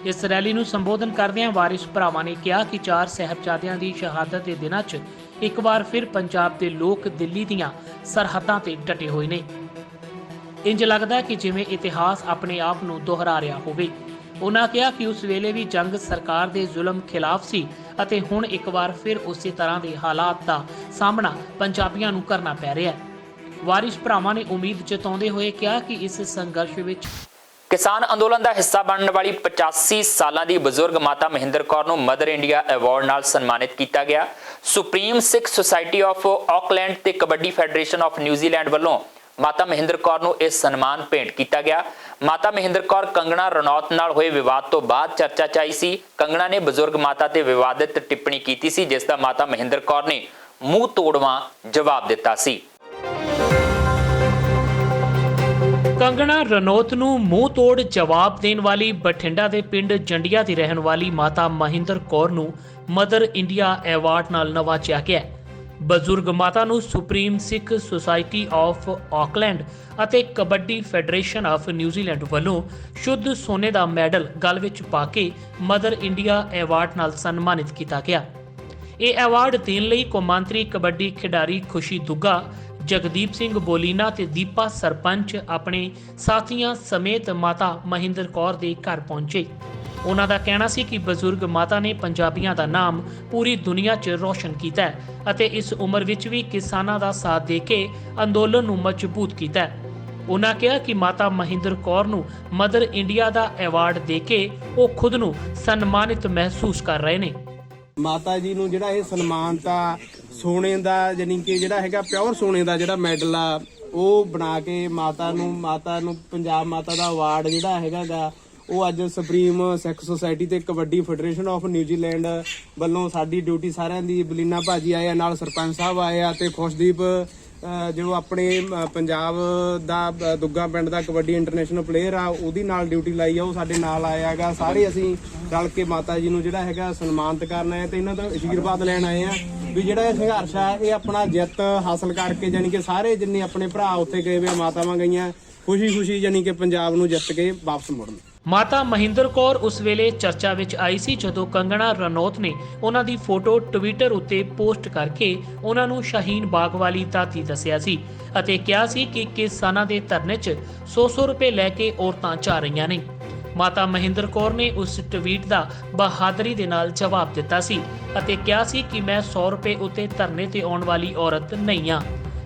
ਇਸ ਰੈਲੀ ਨੂੰ ਸੰਬੋਧਨ ਕਰਦਿਆਂ ਵਾਰਿਸ ਭਰਾਵਾਂ ਨੇ ਕਿਹਾ ਕਿ 4 ਸਾਹਿਬਜ਼ਾਦਿਆਂ ਦੀ ਸ਼ਹਾਦਤ ਦੇ ਦਿਨਾਂ 'ਚ ਇੱਕ ਵਾਰ ਫਿਰ ਪੰਜਾਬ ਦੇ ਲੋਕ ਦਿੱਲੀ ਦੀਆਂ ਸਰਹੱਦਾਂ ਤੇ ਡਟੇ ਹੋਏ ਨੇ। ਇੰਜ ਲੱਗਦਾ ਕਿ ਜਿਵੇਂ ਇਤਿਹਾਸ ਆਪਣੇ ਆਪ ਨੂੰ ਦੁਹਰਾ ਰਿਹਾ ਹੋਵੇ। ਉਹਨਾਂ ਕਿਹਾ ਕਿ ਉਸ ਵੇਲੇ ਵੀ ਜੰਗ ਸਰਕਾਰ ਦੇ ਜ਼ੁਲਮ ਖਿਲਾਫ ਸੀ ਅਤੇ ਹੁਣ ਇੱਕ ਵਾਰ ਫਿਰ ਉਸੇ ਤਰ੍ਹਾਂ ਦੇ ਹਾਲਾਤ ਦਾ ਸਾਹਮਣਾ ਪੰਜਾਬੀਆਂ ਨੂੰ ਕਰਨਾ ਪੈ ਰਿਹਾ ਹੈ। ਵਾਰਿਸ ਭਰਾਵਾਂ ਨੇ ਉਮੀਦ ਜਤਾਉਂਦੇ ਹੋਏ ਕਿਹਾ ਕਿ ਇਸ ਸੰਘਰਸ਼ ਵਿੱਚ ਕਿਸਾਨ ਅੰਦੋਲਨ ਦਾ ਹਿੱਸਾ ਬਣਨ ਵਾਲੀ 85 ਸਾਲਾਂ ਦੀ ਬਜ਼ੁਰਗ ਮਾਤਾ ਮਹਿੰਦਰ ਕੌਰ ਨੂੰ ਮਦਰ ਇੰਡੀਆ ਅਵਾਰਡ ਨਾਲ ਸਨਮਾਨਿਤ ਕੀਤਾ ਗਿਆ। Supreme Sikh society of Auckland ਤੇ ਕਬੱਡੀ ਫੈਡਰੇਸ਼ਨ ਆਫ ਨਿਊਜ਼ੀਲੈਂਡ ਵੱਲੋਂ ਮਾਤਾ ਮਹਿੰਦਰ ਕੌਰ ਨੂੰ ਇਹ ਸਨਮਾਨ ਭੇਂਟ ਕੀਤਾ ਗਿਆ। ਮਾਤਾ ਮਹਿੰਦਰ ਕੌਰ ਕੰਗਣਾ ਰਣੌਤ ਨਾਲ ਹੋਏ ਵਿਵਾਦ ਤੋਂ ਬਾਅਦ ਚਰਚਾ 'ਚ ਆਈ ਸੀ। ਕੰਗਣਾ ਨੇ ਬਜ਼ੁਰਗ ਮਾਤਾ ਤੇ ਵਿਵਾਦਿਤ ਟਿੱਪਣੀ ਕੀਤੀ ਸੀ ਜਿਸ ਦਾ ਮਾਤਾ ਮਹਿੰਦਰ ਕੌਰ ਨੇ ਮੂੰਹ ਤੋੜਵਾਂ ਜਵਾਬ ਦਿੱਤਾ ਸੀ। ਕੰਗਣਾ ਰਣੌਤ ਨੂੰ ਮੂੰਹ ਤੋੜ ਜਵਾਬ ਦੇਣ ਵਾਲੀ ਬਠਿੰਡਾ ਦੇ ਪਿੰਡ ਜੰਡੀਆਂ ਦੀ ਰਹਿਣ ਵਾਲੀ ਮਾਤਾ ਮਹਿੰਦਰ ਕੌਰ ਨੂੰ ਮਦਰ ਇੰਡੀਆ ਐਵਾਰਡ ਨਾਲ ਨਵਾਜਿਆ ਗਿਆ। ਬਜ਼ੁਰਗ ਮਾਤਾ ਨੂੰ supreme Sikh society of Auckland ਅਤੇ ਕਬੱਡੀ ਫੈਡਰੇਸ਼ਨ ਆਫ ਨਿਊਜ਼ੀਲੈਂਡ ਵੱਲੋਂ ਸ਼ੁੱਧ ਸੋਨੇ ਦਾ ਮੈਡਲ ਗਲ ਵਿੱਚ ਪਾ ਕੇ ਮਦਰ ਇੰਡੀਆ ਐਵਾਰਡ ਨਾਲ ਸਨਮਾਨਿਤ ਕੀਤਾ ਗਿਆ। ਇਹ ਐਵਾਰਡ ਦੇਣ ਲਈ ਕੌਮਾਂਤਰੀ ਕਬੱਡੀ ਖਿਡਾਰੀ ਖੁਸ਼ੀ ਦੁੱਗਾ, ਜਗਦੀਪ ਸਿੰਘ ਬੋਲੀਨਾ ਤੇ ਦੀਪਾ ਸਰਪੰਚ ਆਪਣੇ ਸਾਥੀਆਂ ਸਮੇਤ ਮਾਤਾ ਮਹਿੰਦਰ ਕੌਰ ਦੇ ਘਰ ਪਹੁੰਚੇ। ਉਹਨਾਂ ਦਾ ਕਹਿਣਾ ਸੀ ਕਿ ਬਜ਼ੁਰਗ ਮਾਤਾ ਨੇ ਪੰਜਾਬੀਆਂ ਦਾ ਨਾਮ ਪੂਰੀ ਦੁਨੀਆ 'ਚ ਰੌਸ਼ਨ ਕੀਤਾ ਹੈ ਅਤੇ ਇਸ ਉਮਰ ਵਿੱਚ ਵੀ ਕਿਸਾਨਾਂ ਦਾ ਸਾਥ ਦੇ ਕੇ ਅੰਦੋਲਨ ਨੂੰ ਮਜ਼ਬੂਤ ਕੀਤਾ ਹੈ। ਉਹਨਾਂ ਕਿਹਾ ਕਿ ਮਾਤਾ ਮਹਿੰਦਰ ਕੌਰ ਨੂੰ ਮਦਰ ਇੰਡੀਆ ਦਾ ਐਵਾਰਡ ਦੇ ਕੇ ਉਹ ਖੁਦ ਨੂੰ ਸਨਮਾਨਿਤ ਮਹਿਸੂਸ ਕਰ ਰਹੇ ਨੇ। ਮਾਤਾ ਜੀ ਨੂੰ ਜਿਹੜਾ ਇਹ ਸਨਮਾਨ ਤਾਂ ਸੋਨੇ ਦਾ ਯਾਨੀ ਕਿ ਜਿਹੜਾ ਹੈਗਾ ਪਿਓਰ ਸੋਨੇ ਦਾ ਜਿਹੜਾ ਮੈਡਲ ਆ ਉਹ ਬਣਾ ਕੇ ਮਾਤਾ ਨੂੰ ਪੰਜਾਬ ਮਾਤਾ ਦਾ ਅਵਾਰਡ ਜਿਹੜਾ ਹੈਗਾਗਾ ਉਹ ਅੱਜ ਸੁਪਰੀਮ ਸਿੱਖ ਸੁਸਾਇਟੀ ਤੇ ਕਬੱਡੀ ਫੈਡਰੇਸ਼ਨ ਆਫ ਨਿਊਜ਼ੀਲੈਂਡ ਵੱਲੋਂ ਸਾਡੀ ਡਿਊਟੀ ਸਾਰਿਆਂ ਦੀ ਬਲੀਨਾ ਭਾਜੀ ਆਏ ਆ, ਨਾਲ ਸਰਪੰਚ ਸਾਹਿਬ ਆਏ ਆ ਤੇ ਖੁਸ਼ਦੀਪ ਜੋ ਆਪਣੇ ਪੰਜਾਬ ਦਾ ਦੁੱਗਾ ਪਿੰਡ ਦਾ ਕਬੱਡੀ ਇੰਟਰਨੈਸ਼ਨਲ ਪਲੇਅਰ ਆ ਉਹਦੀ ਨਾਲ ਡਿਊਟੀ ਲਾਈ ਆ, ਉਹ ਸਾਡੇ ਨਾਲ ਆਇਆ ਹੈਗਾ। ਸਾਰੇ ਅਸੀਂ ਰਲ ਕੇ ਮਾਤਾ ਜੀ ਨੂੰ ਜਿਹੜਾ ਹੈਗਾ ਸਨਮਾਨਿਤ ਕਰਨ ਆਏ ਤੇ ਇਹਨਾਂ ਦਾ ਅਸ਼ੀਰਵਾਦ ਲੈਣ ਆਏ ਆ ਵੀ ਜਿਹੜਾ ਇਹ ਸੰਘਰਸ਼ ਆ ਇਹ ਆਪਣਾ ਜਿੱਤ ਹਾਸਲ ਕਰਕੇ ਯਾਨੀ ਕਿ ਸਾਰੇ ਜਿੰਨੇ ਆਪਣੇ ਭਰਾ ਉੱਥੇ ਗਏ ਵੇ ਮਾਤਾਵਾਂ ਗਈਆਂ ਖੁਸ਼ੀ ਯਾਨੀ ਕਿ ਪੰਜਾਬ ਨੂੰ ਜਿੱਤ ਕੇ ਵਾਪਸ ਮੁੜਨ। ਮਾਤਾ ਮਹਿੰਦਰ ਕੌਰ ਉਸ ਵੇਲੇ ਚਰਚਾ ਵਿੱਚ ਆਈ ਸੀ ਜਦੋਂ ਕੰਗਣਾ ਰਣੌਤ ਨੇ ਉਹਨਾਂ ਦੀ ਫੋਟੋ ਟਵਿੱਟਰ ਉੱਤੇ ਪੋਸਟ ਕਰਕੇ ਉਹਨਾਂ ਨੂੰ ਸ਼ਾਹੀਨ ਬਾਗ ਵਾਲੀ ਦਾਤੀ ਦੱਸਿਆ ਸੀ ਅਤੇ ਕਿਹਾ ਸੀ ਕਿ ਕਿਸਾਨਾਂ ਦੇ ਧਰਨੇ 'ਚ 100 ਰੁਪਏ ਲੈ ਕੇ ਔਰਤਾਂ ਜਾ ਰਹੀਆਂ ਨੇ। ਮਾਤਾ ਮਹਿੰਦਰ ਕੌਰ ਨੇ ਉਸ ਟਵੀਟ ਦਾ ਬਹਾਦਰੀ ਦੇ ਨਾਲ ਜਵਾਬ ਦਿੱਤਾ ਸੀ ਅਤੇ ਕਿਹਾ ਸੀ ਕਿ ਮੈਂ 100 ਰੁਪਏ ਉੱਤੇ ਧਰਨੇ ਤੇ ਆਉਣ ਵਾਲੀ ਔਰਤ ਨਹੀਂ ਹਾਂ।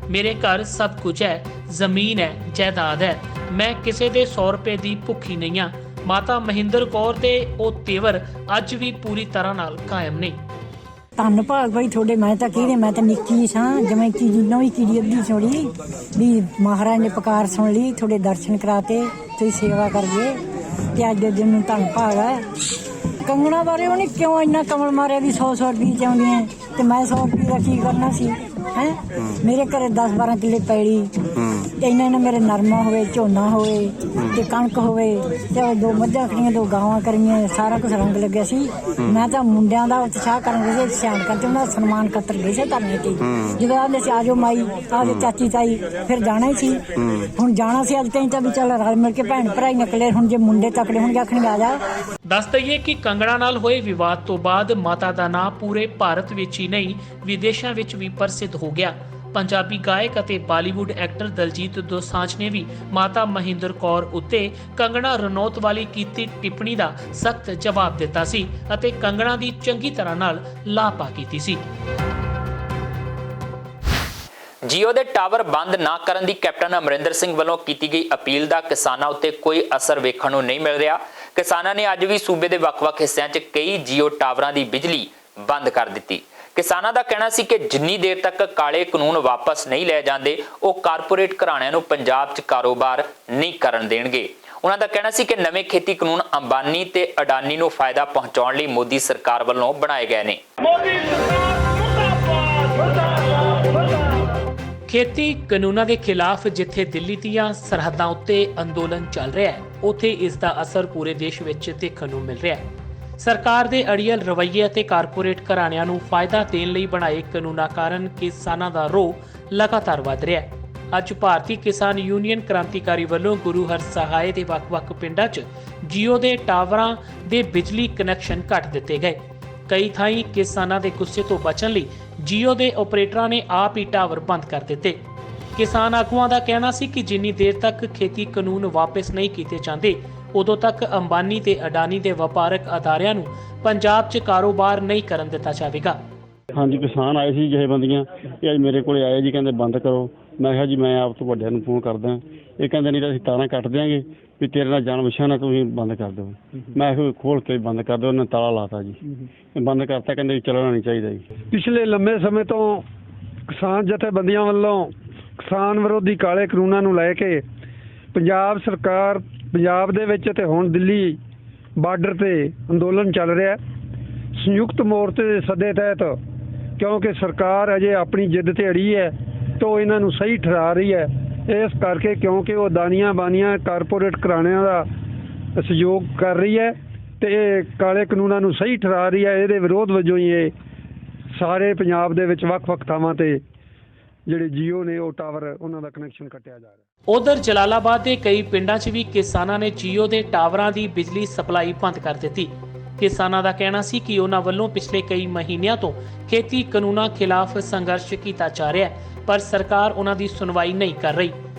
ਮੇਰੇ ਘਰ ਸਭ ਕੁਝ ਹੈ, ਜ਼ਮੀਨ ਹੈ, ਜਾਇਦਾਦ ਹੈ, ਮੈਂ ਕਿਸੇ ਦੇ 100 ਰੁਪਏ ਦੀ ਭੁੱਖੀ ਨਹੀਂ ਹਾਂ। ਮਾਤਾ ਮਹਿੰਦਰ ਕੌਰ ਦੇ ਉਹ ਤੇਵਰ ਅੱਜ ਵੀ ਪੂਰੀ ਤਰ੍ਹਾਂ ਨਾਲ ਕਾਇਮ ਨੇ। ਧੰਨ ਭਾਗ ਬਈ ਤੁਹਾਡੇ, ਮੈਂ ਤਾਂ ਕਹਿੰਦੀ ਮੈਂ ਤਾਂ ਨਿੱਕੀ ਸਾਂ ਜਿਵੇਂ ਕਿ ਨਵੀਂ ਕੀੜੀ ਅੱਧੀ ਛੋੜੀ ਵੀ ਮਹਾਰਾਜ ਨੇ ਪੁਕਾਰ ਸੁਣ ਲਈ, ਤੁਹਾਡੇ ਦਰਸ਼ਨ ਕਰਾਤੇ, ਤੁਸੀਂ ਸੇਵਾ ਕਰੀਏ ਤੇ ਅੱਜ ਦੇ ਦਿਨ ਨੂੰ ਧੰਨ ਭਾਗ ਹੈ। ਕੰਗਣਾ ਬਾਰੇ ਉਹਨੇ ਕਿਉਂ ਇੰਨਾ ਕਮਲ ਮਾਰਿਆ ਵੀ 100 ਰੁਪਏ ਚਾਹੁੰਦੀਆਂ ਤੇ ਮੈਂ 100 ਰੁਪਏ ਦਾ ਕੀ ਕਰਨਾ ਸੀ ਹੈ। ਮੇਰੇ ਘਰੇ 10-12 ਕਿੱਲੇ ਪੈਲੀ, ਇਹਨਾਂ ਨੇ ਮੇਰੇ ਨਰਮਾ ਹੋਵੇ, ਝੋਨਾ ਹੋਵੇ ਤੇ ਕਣਕ ਹੋਵੇ ਤੇ 2 ਮੱਝਾਂ ਖੜੀਆਂ, 2 ਗਾਵਾਂ ਕਰੀਆਂ, ਸਾਰਾ ਕੁਝ ਰੰਗ ਲੱਗਿਆ ਸੀ। ਮੈਂ ਤਾਂ ਮੁੰਡਿਆਂ ਦਾ ਉਤਸ਼ਾਹ ਕਰਨ ਗਏ ਸੀ, ਸਿਆਣ ਕਰਕੇ ਉਹਨਾਂ ਦਾ ਸਨਮਾਨ ਕਤਰ ਗਏ ਸੀ ਧਰਨੇ ਤੇ। ਜਦੋਂ ਆਦੇ ਸੀ ਆਜੋ ਮਾਈ, ਆਦੇ ਚਾਚੀ ਤਾਈ, ਫਿਰ ਜਾਣਾ ਹੀ ਸੀ। ਹੁਣ ਜਾਣਾ ਸੀ ਅੱਜ ਤਾਈਂ ਤਾਂ ਵੀ ਚੱਲ ਰਲ ਮਿਲ ਕੇ ਭੈਣ ਭਰਾ ਨਿਕਲੇ। ਹੁਣ ਜੇ ਮੁੰਡੇ ਤਕੜੇ ਹੋਣਗੇ ਆਖਣਗੇ ਆ ਜਾ। ਦੱਸ ਦਈਏ ਕਿ ਕੰਗਣਾ ਨਾਲ ਹੋਏ ਵਿਵਾਦ ਤੋਂ ਬਾਅਦ ਮਾਤਾ ਦਾ ਨਾਂ ਪੂਰੇ ਭਾਰਤ ਵਿੱਚ ਹੀ ਨਹੀਂ ਵਿਦੇਸ਼ਾਂ ਵਿੱਚ ਵੀ ਪ੍ਰਸਿੱਧ ਹੋ ਗਿਆ। ਪੰਜਾਬੀ ਗਾਇਕ ਅਤੇ ਬਾਲੀਵੁੱਡ ਐਕਟਰ ਦਲਜੀਤ ਦੋਸਾਂਝ ਨੇ ਵੀ ਮਾਤਾ ਮਹਿੰਦਰ ਕੌਰ ਉੱਤੇ ਕੰਗਣਾ ਰਣੌਤ ਵਾਲੀ ਕੀਤੀ ਟਿੱਪਣੀ ਦਾ ਸਖਤ ਜਵਾਬ ਦਿੱਤਾ ਸੀ ਅਤੇ ਕੰਗਣਾ ਦੀ ਚੰਗੀ ਤਰ੍ਹਾਂ ਨਾਲ ਲਾਪਾ ਕੀਤੀ ਸੀ। ਜੀਓ ਦੇ ਟਾਵਰ ਬੰਦ ਨਾ ਕਰਨ ਦੀ ਕੈਪਟਨ ਅਮਰਿੰਦਰ ਸਿੰਘ ਵੱਲੋਂ ਕੀਤੀ ਗਈ ਅਪੀਲ ਦਾ ਕਿਸਾਨਾਂ ਉੱਤੇ ਕੋਈ ਅਸਰ ਵੇਖਣ ਨੂੰ ਨਹੀਂ ਮਿਲ ਰਿਹਾ। ਕਿਸਾਨਾਂ ਨੇ ਅੱਜ ਵੀ ਸੂਬੇ ਦੇ ਵੱਖ-ਵੱਖ ਹਿੱਸਿਆਂ 'ਚ ਕਈ ਜੀਓ ਟਾਵਰਾਂ ਦੀ ਬਿਜਲੀ ਬੰਦ ਕਰ ਦਿੱਤੀ। ਕਿਸਾਨਾਂ ਦਾ ਕਹਿਣਾ ਸੀ ਕਿ ਜਿੰਨੀ ਦੇਰ ਤੱਕ ਕਾਲੇ ਕਾਨੂੰਨ ਵਾਪਸ ਨਹੀਂ ਲਏ ਜਾਂਦੇ ਉਹ ਕਾਰਪੋਰੇਟ ਘਰਾਣਿਆਂ ਨੂੰ ਪੰਜਾਬ 'ਚ ਕਾਰੋਬਾਰ ਨਹੀਂ ਕਰਨ ਦੇਣਗੇ। ਉਹਨਾਂ ਦਾ ਕਹਿਣਾ ਸੀ ਕਿ ਨਵੇਂ ਖੇਤੀ ਕਾਨੂੰਨ ਅੰਬਾਨੀ ਤੇ ਅਡਾਨੀ ਨੂੰ ਫਾਇਦਾ ਪਹੁੰਚਾਉਣ ਲਈ ਮੋਦੀ ਸਰਕਾਰ ਵੱਲੋਂ ਬਣਾਏ ਗਏ ਨੇ। ਖੇਤੀ ਕਾਨੂੰਨਾਂ ਦੇ ਖਿਲਾਫ ਜਿੱਥੇ ਦਿੱਲੀ ਦੀਆਂ ਸਰਹੱਦਾਂ ਉੱਤੇ ਅੰਦੋਲਨ ਚੱਲ ਰਿਹਾ ਹੈ, ਉੱਥੇ ਇਸ ਦਾ ਅਸਰ ਪੂਰੇ ਦੇਸ਼ ਵਿੱਚ ਦੇਖਣ ਨੂੰ ਮਿਲ ਰਿਹਾ ਹੈ। ਸਰਕਾਰ ਦੇ ਅੜੀਅਲ ਰਵੱਈਏ ਅਤੇ ਕਾਰਪੋਰੇਟ ਘਰਾਣਿਆਂ ਨੂੰ ਫਾਇਦਾ ਦੇਣ ਲਈ ਬਣਾਏ ਕਾਨੂੰਨਾਂ ਕਾਰਨ ਕਿਸਾਨਾਂ ਦਾ ਰੋਹ ਲਗਾਤਾਰ ਵਧ ਰਿਹਾ ਹੈ। ਅੱਜ ਭਾਰਤੀ ਕਿਸਾਨ ਯੂਨੀਅਨ ਕ੍ਰਾਂਤੀਕਾਰੀ ਵੱਲੋਂ ਗੁਰੂ ਹਰਸਹਾਏ ਦੇ ਵੱਖ-ਵੱਖ ਪਿੰਡਾਂ 'ਚ ਜੀਓ ਦੇ ਟਾਵਰਾਂ ਦੇ ਬਿਜਲੀ ਕਨੈਕਸ਼ਨ ਕੱਟ ਦਿੱਤੇ ਗਏ। ਕਈ ਥਾਈਂ ਕਿਸਾਨਾਂ ਦੇ ਗੁੱਸੇ ਤੋਂ ਬਚਣ ਲਈ ਜੀਓ ਦੇ ਆਪਰੇਟਰਾਂ ਨੇ ਆਪ ਹੀ ਟਾਵਰ ਬੰਦ ਕਰ ਦਿੱਤੇ। ਕਿਸਾਨ ਆਗੂਆਂ ਦਾ ਕਹਿਣਾ ਸੀ ਕਿ ਜਿੰਨੀ ਦੇਰ ਤੱਕ ਖੇਤੀ ਕਾਨੂੰਨ ਵਾਪਸ ਨਹੀਂ ਕੀਤੇ ਜਾਂਦੇ ਉਦੋਂ ਤੱਕ ਅੰਬਾਨੀ ਤੇ ਅਡਾਨੀ ਦੇ ਵਪਾਰਕ ਅਦਾਰਿਆਂ ਨੂੰ ਪੰਜਾਬ 'ਚ ਕਾਰੋਬਾਰ ਨਹੀਂ ਕਰਨ ਦਿੱਤਾ ਜਾਵੇਗਾ। ਹਾਂਜੀ, ਕਿਸਾਨ ਆਏ ਸੀ ਜਥੇਬੰਦੀਆਂ, ਇਹ ਅੱਜ ਮੇਰੇ ਕੋਲੇ ਆਏ ਜੀ, ਕਹਿੰਦੇ ਬੰਦ ਕਰੋ। ਮੈਂ ਕਿਹਾ ਜੀ ਮੈਂ ਆਪ ਤੋਂ ਵੱਡਿਆਂ ਨੂੰ ਫੋਨ ਕਰਦਾ। ਇਹ ਕਹਿੰਦੇ ਨਹੀਂ ਤਾਂ ਅਸੀਂ ਤਾਰਾਂ ਕੱਟ ਦਿਆਂਗੇ, ਵੀ ਤੇਰੇ ਨਾਲ ਜਾਣ ਵਿਛਾ ਨਾ ਤੁਸੀਂ ਬੰਦ ਕਰ ਦਿਓ। ਮੈਂ ਕਿਹਾ ਖੋਲ ਕੇ ਬੰਦ ਕਰ ਦਿਓ। ਉਹਨੇ ਤਾਲਾ ਲਾਤਾ ਜੀ, ਬੰਦ ਕਰਤਾ। ਕਹਿੰਦੇ ਵੀ ਚੱਲਣਾ ਨਹੀਂ ਚਾਹੀਦਾ ਜੀ। ਪਿਛਲੇ ਲੰਮੇ ਸਮੇਂ ਤੋਂ ਕਿਸਾਨ ਜਥੇਬੰਦੀਆਂ ਵੱਲੋਂ ਕਿਸਾਨ ਵਿਰੋਧੀ ਕਾਲੇ ਕਾਨੂੰਨਾਂ ਨੂੰ ਲੈ ਕੇ ਪੰਜਾਬ ਸਰਕਾਰ ਪੰਜਾਬ ਦੇ ਵਿੱਚ ਤੇ ਹੁਣ ਦਿੱਲੀ ਬਾਰਡਰ ਤੇ ਅੰਦੋਲਨ ਚੱਲ ਰਿਹਾ। ਸੰਯੁਕਤ ਮੋਰਚੇ ਦੇ ਸੱਦੇ ਤਹਿਤ, ਕਿਉਂਕਿ ਸਰਕਾਰ ਅਜੇ ਆਪਣੀ ਜਿੱਦ ਤੇ ਅੜੀ ਹੈ ਤਾਂ ਉਹ ਇਹਨਾਂ ਨੂੰ ਸਹੀ ਠਹਿਰਾ ਰਹੀ ਹੈ। ਇਸ ਕਰਕੇ ਕਿਉਂਕਿ ਉਹ ਦਾਨੀਆਂ ਬਾਨੀਆਂ ਕਾਰਪੋਰੇਟ ਘਰਾਣਿਆਂ ਦਾ ਸਹਿਯੋਗ ਕਰ ਰਹੀ ਹੈ ਤੇ ਇਹ ਕਾਲੇ ਕਾਨੂੰਨਾਂ ਨੂੰ ਸਹੀ ਠਹਿਰਾ ਰਹੀ ਹੈ। ਇਹਦੇ ਵਿਰੋਧ ਵਜੋਂ ਹੀ ਇਹ ਸਾਰੇ ਪੰਜਾਬ ਦੇ ਵਿੱਚ ਵੱਖ-ਵੱਖ ਥਾਵਾਂ ਤੇ ਜਿਹੜੇ ਜੀਓ ਨੇ ਉਹ ਟਾਵਰ ਉਹਨਾਂ ਦਾ ਕਨੈਕਸ਼ਨ ਕੱਟਿਆ ਜਾ ਰਿਹਾ। ਉਧਰ ਜਲਾਲਾਬਾਦ ਦੇ ਕਈ ਪਿੰਡਾਂ 'ਚ ਵੀ ਕਿਸਾਨਾਂ ਨੇ ਜੀਓ ਦੇ ਟਾਵਰਾਂ ਦੀ ਬਿਜਲੀ ਸਪਲਾਈ ਬੰਦ ਕਰ ਦਿੱਤੀ। ਕਿਸਾਨਾਂ ਦਾ ਕਹਿਣਾ ਸੀ ਕਿ ਉਹਨਾਂ ਵੱਲੋਂ ਪਿਛਲੇ ਕਈ ਮਹੀਨਿਆਂ ਤੋਂ ਖੇਤੀ ਕਾਨੂੰਨਾਂ ਖਿਲਾਫ ਸੰਘਰਸ਼ ਕੀਤਾ ਜਾ ਰਿਹਾ ਹੈ, ਪਰ ਸਰਕਾਰ ਉਹਨਾਂ ਦੀ ਸੁਣਵਾਈ ਨਹੀਂ ਕਰ ਰਹੀ।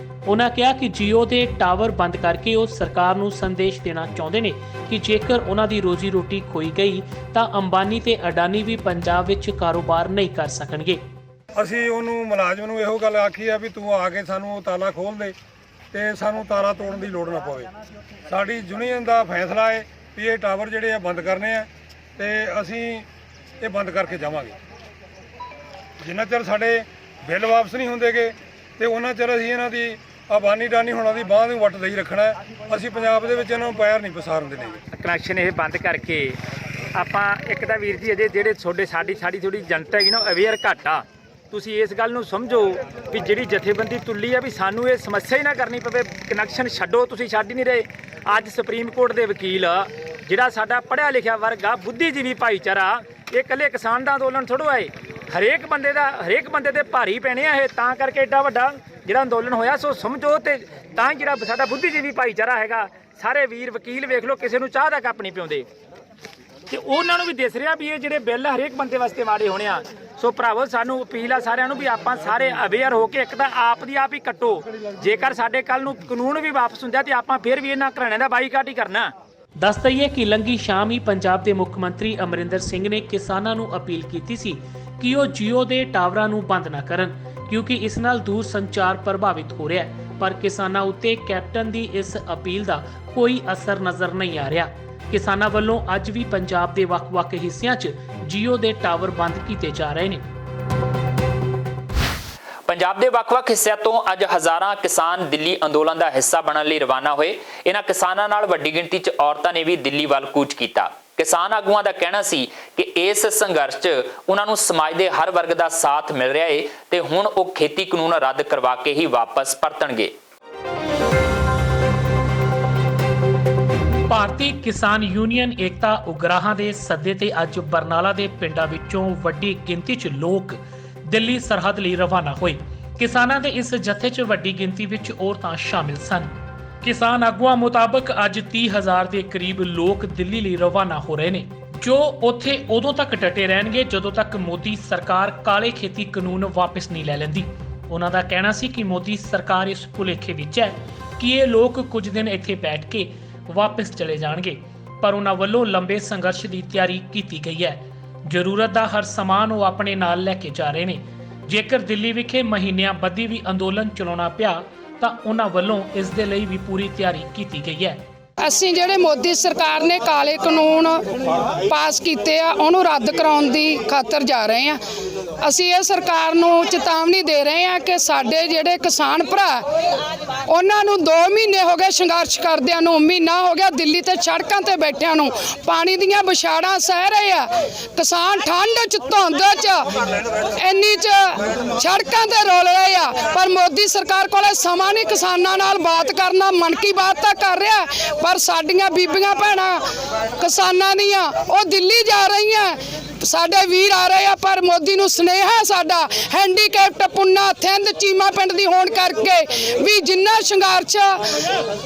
ਉਹਨਾਂ ਕਿਹਾ ਕਿ ਜੀਓ ਦੇ ਟਾਵਰ ਬੰਦ ਕਰਕੇ ਉਹ ਸਰਕਾਰ ਨੂੰ ਸੰਦੇਸ਼ ਦੇਣਾ ਚਾਹੁੰਦੇ ਨੇ ਕਿ ਜੇਕਰ ਉਹਨਾਂ ਦੀ ਰੋਜ਼ੀ ਰੋਟੀ ਖੋਈ ਗਈ ਤਾਂ ਅੰਬਾਨੀ ਤੇ ਅਡਾਨੀ ਵੀ ਪੰਜਾਬ ਵਿੱਚ ਕਾਰੋਬਾਰ ਨਹੀਂ ਕਰ ਸਕਣਗੇ। ਅਸੀਂ ਉਹਨੂੰ ਮੁਲਾਜ਼ਮ ਨੂੰ ਇਹੋ ਗੱਲ ਆਖੀ ਆ ਵੀ ਤੂੰ ਆ ਕੇ ਸਾਨੂੰ ਉਹ ਤਾਲਾ ਖੋਲ ਦੇ ਤੇ ਸਾਨੂੰ ਤਾਲਾ ਤੋੜਨ ਦੀ ਲੋੜ ਨਾ ਪਵੇ। ਸਾਡੀ ਯੂਨੀਅਨ ਦਾ ਫੈਸਲਾ ਹੈ ਵੀ ਇਹ ਟਾਵਰ ਜਿਹੜੇ ਆ ਬੰਦ ਕਰਨੇ ਆ ਤੇ ਅਸੀਂ ਇਹ ਬੰਦ ਕਰਕੇ ਜਾਵਾਂਗੇ। ਜਿੰਨਾ ਚਿਰ ਸਾਡੇ ਬਿੱਲ ਵਾਪਸ ਨਹੀਂ ਹੁੰਦੇਗੇ ਤੇ ਉਹਨਾਂ ਚਿਰ ਅਸੀਂ ਇਹਨਾਂ ਦੀ ਅਬਾਨੀ ਡਾਨੀ ਹੋਣਾ ਦੀ ਬਾਂਹ ਨੂੰ ਵੱਟ ਦੇਈ ਰੱਖਣਾ ਹੈ। ਅਸੀਂ ਪੰਜਾਬ ਦੇ ਵਿੱਚ ਇਹਨਾਂ ਨੂੰ ਪੈਰ ਨਹੀਂ ਪਸਾਰਨ ਦੇਣੇ। ਕਨੈਕਸ਼ਨ ਇਹ ਬੰਦ ਕਰਕੇ ਆਪਾਂ ਇੱਕ ਤਾਂ ਵੀਰ ਜੀ ਅਜੇ ਜਿਹੜੇ ਸਾਡੀ ਥੋੜੀ ਜਨਤਾ ਹੈਗੀ ਨਾ ਅਵੇਅਰ ਘੱਟ ਆ। ਤੁਸੀਂ ਇਸ ਗੱਲ ਨੂੰ ਸਮਝੋ ਵੀ ਜਿਹੜੀ ਜਥੇਬੰਦੀ ਤੁੱਲੀ ਆ ਵੀ ਸਾਨੂੰ ਇਹ ਸਮੱਸਿਆ ਹੀ ਨਾ ਕਰਨੀ ਪਵੇ। ਕਨੈਕਸ਼ਨ ਛੱਡੋ, ਤੁਸੀਂ ਛੱਡ ਹੀ ਨਹੀਂ ਰਹੇ। ਅੱਜ ਸੁਪਰੀਮ ਕੋਰਟ ਦੇ ਵਕੀਲ ਜਿਹੜਾ ਸਾਡਾ ਪੜ੍ਹਿਆ ਲਿਖਿਆ ਵਰਗ ਆ, ਬੁੱਧੀਜੀਵੀ ਭਾਈਚਾਰਾ, ਇਹ ਇਕੱਲੇ ਕਿਸਾਨ ਦਾ ਅੰਦੋਲਨ ਥੋੜ੍ਹਾ ਹੈ, ਹਰੇਕ ਬੰਦੇ ਦੇ ਭਾਰੀ ਪੈਣੇ ਆ ਇਹ, ਤਾਂ ਕਰਕੇ ਏਡਾ ਵੱਡਾ ਜਿਹੜਾ ਅੰਦੋਲਨ ਹੋਇਆ। ਸੋ ਸਮਝੋ ਤੇ ਤਾਂ ਜਿਹੜਾ ਸਾਡਾ ਬੁੱਧੀਜੀਵੀ ਭਾਈਚਾਰਾ ਹੈਗਾ, ਸਾਰੇ ਵੀਰ ਵਕੀਲ ਵੇਖ ਲਓ, ਕਿਸੇ ਨੂੰ ਚਾਹ ਦਾ ਕੱਪ ਨਹੀਂ ਪਿਉਂਦੇ ਤੇ ਉਹਨਾਂ ਨੂੰ ਵੀ ਦਿਸ ਰਿਹਾ ਵੀ ਇਹ ਜਿਹੜੇ ਬਿੱਲ ਹਰੇਕ ਬੰਦੇ ਵਾਸਤੇ ਮਾੜੇ ਹੋਣੇ ਆ। ਸੋ ਭਰਾਵੋ ਸਾਨੂੰ ਅਪੀਲ ਆ ਸਾਰਿਆਂ ਨੂੰ ਵੀ ਆਪਾਂ ਸਾਰੇ ਅਵੇਅਰ ਹੋ ਕੇ ਇੱਕ ਤਾਂ ਆਪ ਦੀ ਆਪ ਹੀ ਕੱਟੋ। ਜੇਕਰ ਸਾਡੇ ਕੱਲ ਨੂੰ ਕਾਨੂੰਨ ਵੀ ਵਾਪਸ ਹੁੰਦਾ ਤੇ ਆਪਾਂ ਫਿਰ ਵੀ ਇਹਨਾਂ ਘਰਾਣਿਆਂ ਦਾ ਬਾਈਕਾਟ ਹੀ ਕਰਨਾ। ਦੱਸ ਦਈਏ ਕਿ ਲੰਘੀ ਸ਼ਾਮ ਹੀ ਪੰਜਾਬ ਦੇ ਮੁੱਖ ਮੰਤਰੀ ਅਮਰਿੰਦਰ ਸਿੰਘ ਨੇ ਕਿਸਾਨਾਂ ਨੂੰ ਅਪੀਲ ਕੀਤੀ ਸੀ ਕਿ ਉਹ ਜੀਓ ਦੇ ਟਾਵਰਾਂ ਨੂੰ ਬੰਦ ਨਾ ਕਰਨ, ਕਿਉਂਕਿ ਇਸ ਨਾਲ ਦੂਰ ਸੰਚਾਰ ਪ੍ਰਭਾਵਿਤ ਹੋ ਰਿਹਾ ਹੈ। ਪਰ ਕਿਸਾਨਾਂ ਉੱਤੇ ਕੈਪਟਨ ਦੀ ਇਸ ਅਪੀਲ ਦਾ ਕੋਈ ਅਸਰ ਨਜ਼ਰ ਨਹੀਂ ਆ ਰਿਹਾ। ਕਿਸਾਨਾਂ ਵੱਲੋਂ ਅੱਜ ਵੀ ਪੰਜਾਬ ਦੇ ਵੱਖ-ਵੱਖ ਹਿੱਸਿਆਂ 'ਚ ਜੀਓ ਦੇ ਟਾਵਰ ਬੰਦ ਕੀਤੇ ਜਾ ਰਹੇ ਨੇ। ਪੰਜਾਬ ਦੇ ਵੱਖ-ਵੱਖ ਹਿੱਸਿਆਂ ਤੋਂ ਅੱਜ ਹਜ਼ਾਰਾਂ ਕਿਸਾਨ ਦਿੱਲੀ ਅੰਦੋਲਨ ਦਾ ਹਿੱਸਾ ਬਣਨ ਲਈ ਰਵਾਨਾ ਹੋਏ। ਇਹਨਾਂ ਕਿਸਾਨਾਂ ਨਾਲ ਵੱਡੀ ਗਿਣਤੀ 'ਚ ਔਰਤਾਂ ਨੇ ਵੀ ਦਿੱਲੀ ਵੱਲ ਕੂਚ ਕੀਤਾ। ਕਿਸਾਨ ਆਗੂਆਂ ਦਾ ਕਹਿਣਾ ਸੀ ਕਿ ਇਸ ਸੰਘਰਸ਼ 'ਚ ਉਹਨਾਂ ਨੂੰ ਸਮਾਜ ਦੇ ਹਰ ਵਰਗ ਦਾ ਸਾਥ ਮਿਲ ਰਿਹਾ ਹੈ ਤੇ ਹੁਣ ਉਹ ਖੇਤੀ ਕਾਨੂੰਨ ਰੱਦ ਕਰਵਾ ਕੇ ਹੀ ਵਾਪਸ ਪਰਤਣਗੇ। ਭਾਰਤੀ ਕਿਸਾਨ ਯੂਨੀਅਨ ਏਕਤਾ ਉਗਰਾਹਾਂ ਦੇ ਸੱਦੇ ਤੇ ਅੱਜ ਬਰਨਾਲਾ ਦੇ ਪਿੰਡਾਂ ਵਿੱਚੋਂ ਵੱਡੀ ਗਿਣਤੀ 'ਚ ਲੋਕ ਦਿੱਲੀ ਸਰਹੱਦ ਲਈ ਰਵਾਨਾ ਹੋਏ। ਕਿਸਾਨਾਂ ਦੇ ਇਸ ਜਥੇ 'ਚ ਵੱਡੀ ਗਿਣਤੀ ਵਿੱਚ ਔਰਤਾਂ ਸ਼ਾਮਿਲ ਸਨ। ਕਿਸਾਨ ਆਗੂਆਂ ਮੁਤਾਬਕ ਅੱਜ 30,000 ਦੇ ਕਰੀਬ ਲੋਕ ਦਿੱਲੀ ਲਈ ਰਵਾਨਾ ਹੋ ਰਹੇ ਨੇ, ਜੋ ਉੱਥੇ ਉਦੋਂ ਤੱਕ ਡਟੇ ਰਹਿਣਗੇ ਜਦੋਂ ਤੱਕ ਮੋਦੀ ਸਰਕਾਰ ਕਾਲੇ ਖੇਤੀ ਕਾਨੂੰਨ ਵਾਪਸ ਨਹੀਂ ਲੈ ਲੈਂਦੀ। ਉਹਨਾਂ ਦਾ ਕਹਿਣਾ ਸੀ ਕਿ ਮੋਦੀ ਸਰਕਾਰ ਇਸ ਭੁਲੇਖੇ ਵਿੱਚ ਹੈ ਕਿ ਇਹ ਲੋਕ ਕੁਝ ਦਿਨ ਇੱਥੇ ਬੈਠ ਕੇ ਵਾਪਸ ਚਲੇ ਜਾਣਗੇ, ਪਰ ਉਹਨਾਂ ਵੱਲੋਂ ਲੰਬੇ ਸੰਘਰਸ਼ ਦੀ ਤਿਆਰੀ ਕੀਤੀ ਗਈ ਹੈ। ਜ਼ਰੂਰਤ ਦਾ ਹਰ ਸਮਾਨ ਉਹ ਆਪਣੇ ਨਾਲ ਲੈ ਕੇ ਜਾ ਰਹੇ ਨੇ। ਜੇਕਰ ਦਿੱਲੀ ਵਿਖੇ ਮਹੀਨਿਆਂ ਬੱਧੀ ਵੀ ਅੰਦੋਲਨ ਚਲਾਉਣਾ ਪਿਆ ਤਾਂ ਉਹਨਾਂ ਵੱਲੋਂ ਇਸ ਦੇ ਲਈ ਵੀ ਪੂਰੀ ਤਿਆਰੀ ਕੀਤੀ ਗਈ ਹੈ। ਅਸੀਂ ਜਿਹੜੇ ਮੋਦੀ ਸਰਕਾਰ ਨੇ ਕਾਲੇ ਕਾਨੂੰਨ ਪਾਸ ਕੀਤੇ ਆ ਉਹਨੂੰ ਰੱਦ ਕਰਾਉਣ ਦੀ ਖਾਤਰ ਜਾ ਰਹੇ ਆ। ਅਸੀਂ ਇਹ ਸਰਕਾਰ ਨੂੰ ਚੇਤਾਵਨੀ ਦੇ ਰਹੇ ਆ ਕਿ ਸਾਡੇ ਜਿਹੜੇ ਕਿਸਾਨ ਭਰਾ ਉਹਨਾਂ ਨੂੰ 2 ਮਹੀਨੇ ਹੋ ਗਏ ਸੰਘਰਸ਼ ਕਰਦਿਆਂ ਨੂੰ, ਮਹੀਨਾ ਹੋ ਗਿਆ ਦਿੱਲੀ ਤੇ ਸੜਕਾਂ ਤੇ ਬੈਠਿਆਂ ਨੂੰ, ਪਾਣੀ ਦੀਆਂ ਵਿਛਾੜਾਂ ਸਹਿ ਰਹੇ ਆ। ਕਿਸਾਨ ਠੰਡ ਚ ਧੁੰਦ ਚ ਇੰਨੀ ਚ ਸੜਕਾਂ ਤੇ ਰੋਲ ਰਹੇ ਆ, ਪਰ ਮੋਦੀ ਸਰਕਾਰ ਕੋਲੇ ਸਮਾਂ ਨਹੀਂ ਕਿਸਾਨਾਂ ਨਾਲ ਬਾਤ ਕਰਨਾ। ਮਨ ਕੀ ਬਾਤ ਤਾਂ ਕਰ ਰਿਹਾ, ਪਰ ਸਾਡੀਆਂ ਬੀਬੀਆਂ ਭੈਣਾਂ ਕਿਸਾਨਾਂ ਦੀਆਂ ਉਹ ਦਿੱਲੀ ਜਾ ਰਹੀਆਂ। ਸਾਡੇ ਵੀਰ ਆ ਰਹੇ ਆ, ਪਰ ਮੋਦੀ ਨੂੰ ਸੁਨੇਹਾ ਸਾਡਾ ਹੈਂਡੀਕੈਪਟ ਪੁੰਨਾ ਥਿੰਦ ਚੀਮਾ ਪਿੰਡ ਦੀ ਹੋਣ ਕਰਕੇ ਵੀ ਜਿੰਨਾ ਸੰਘਰਸ਼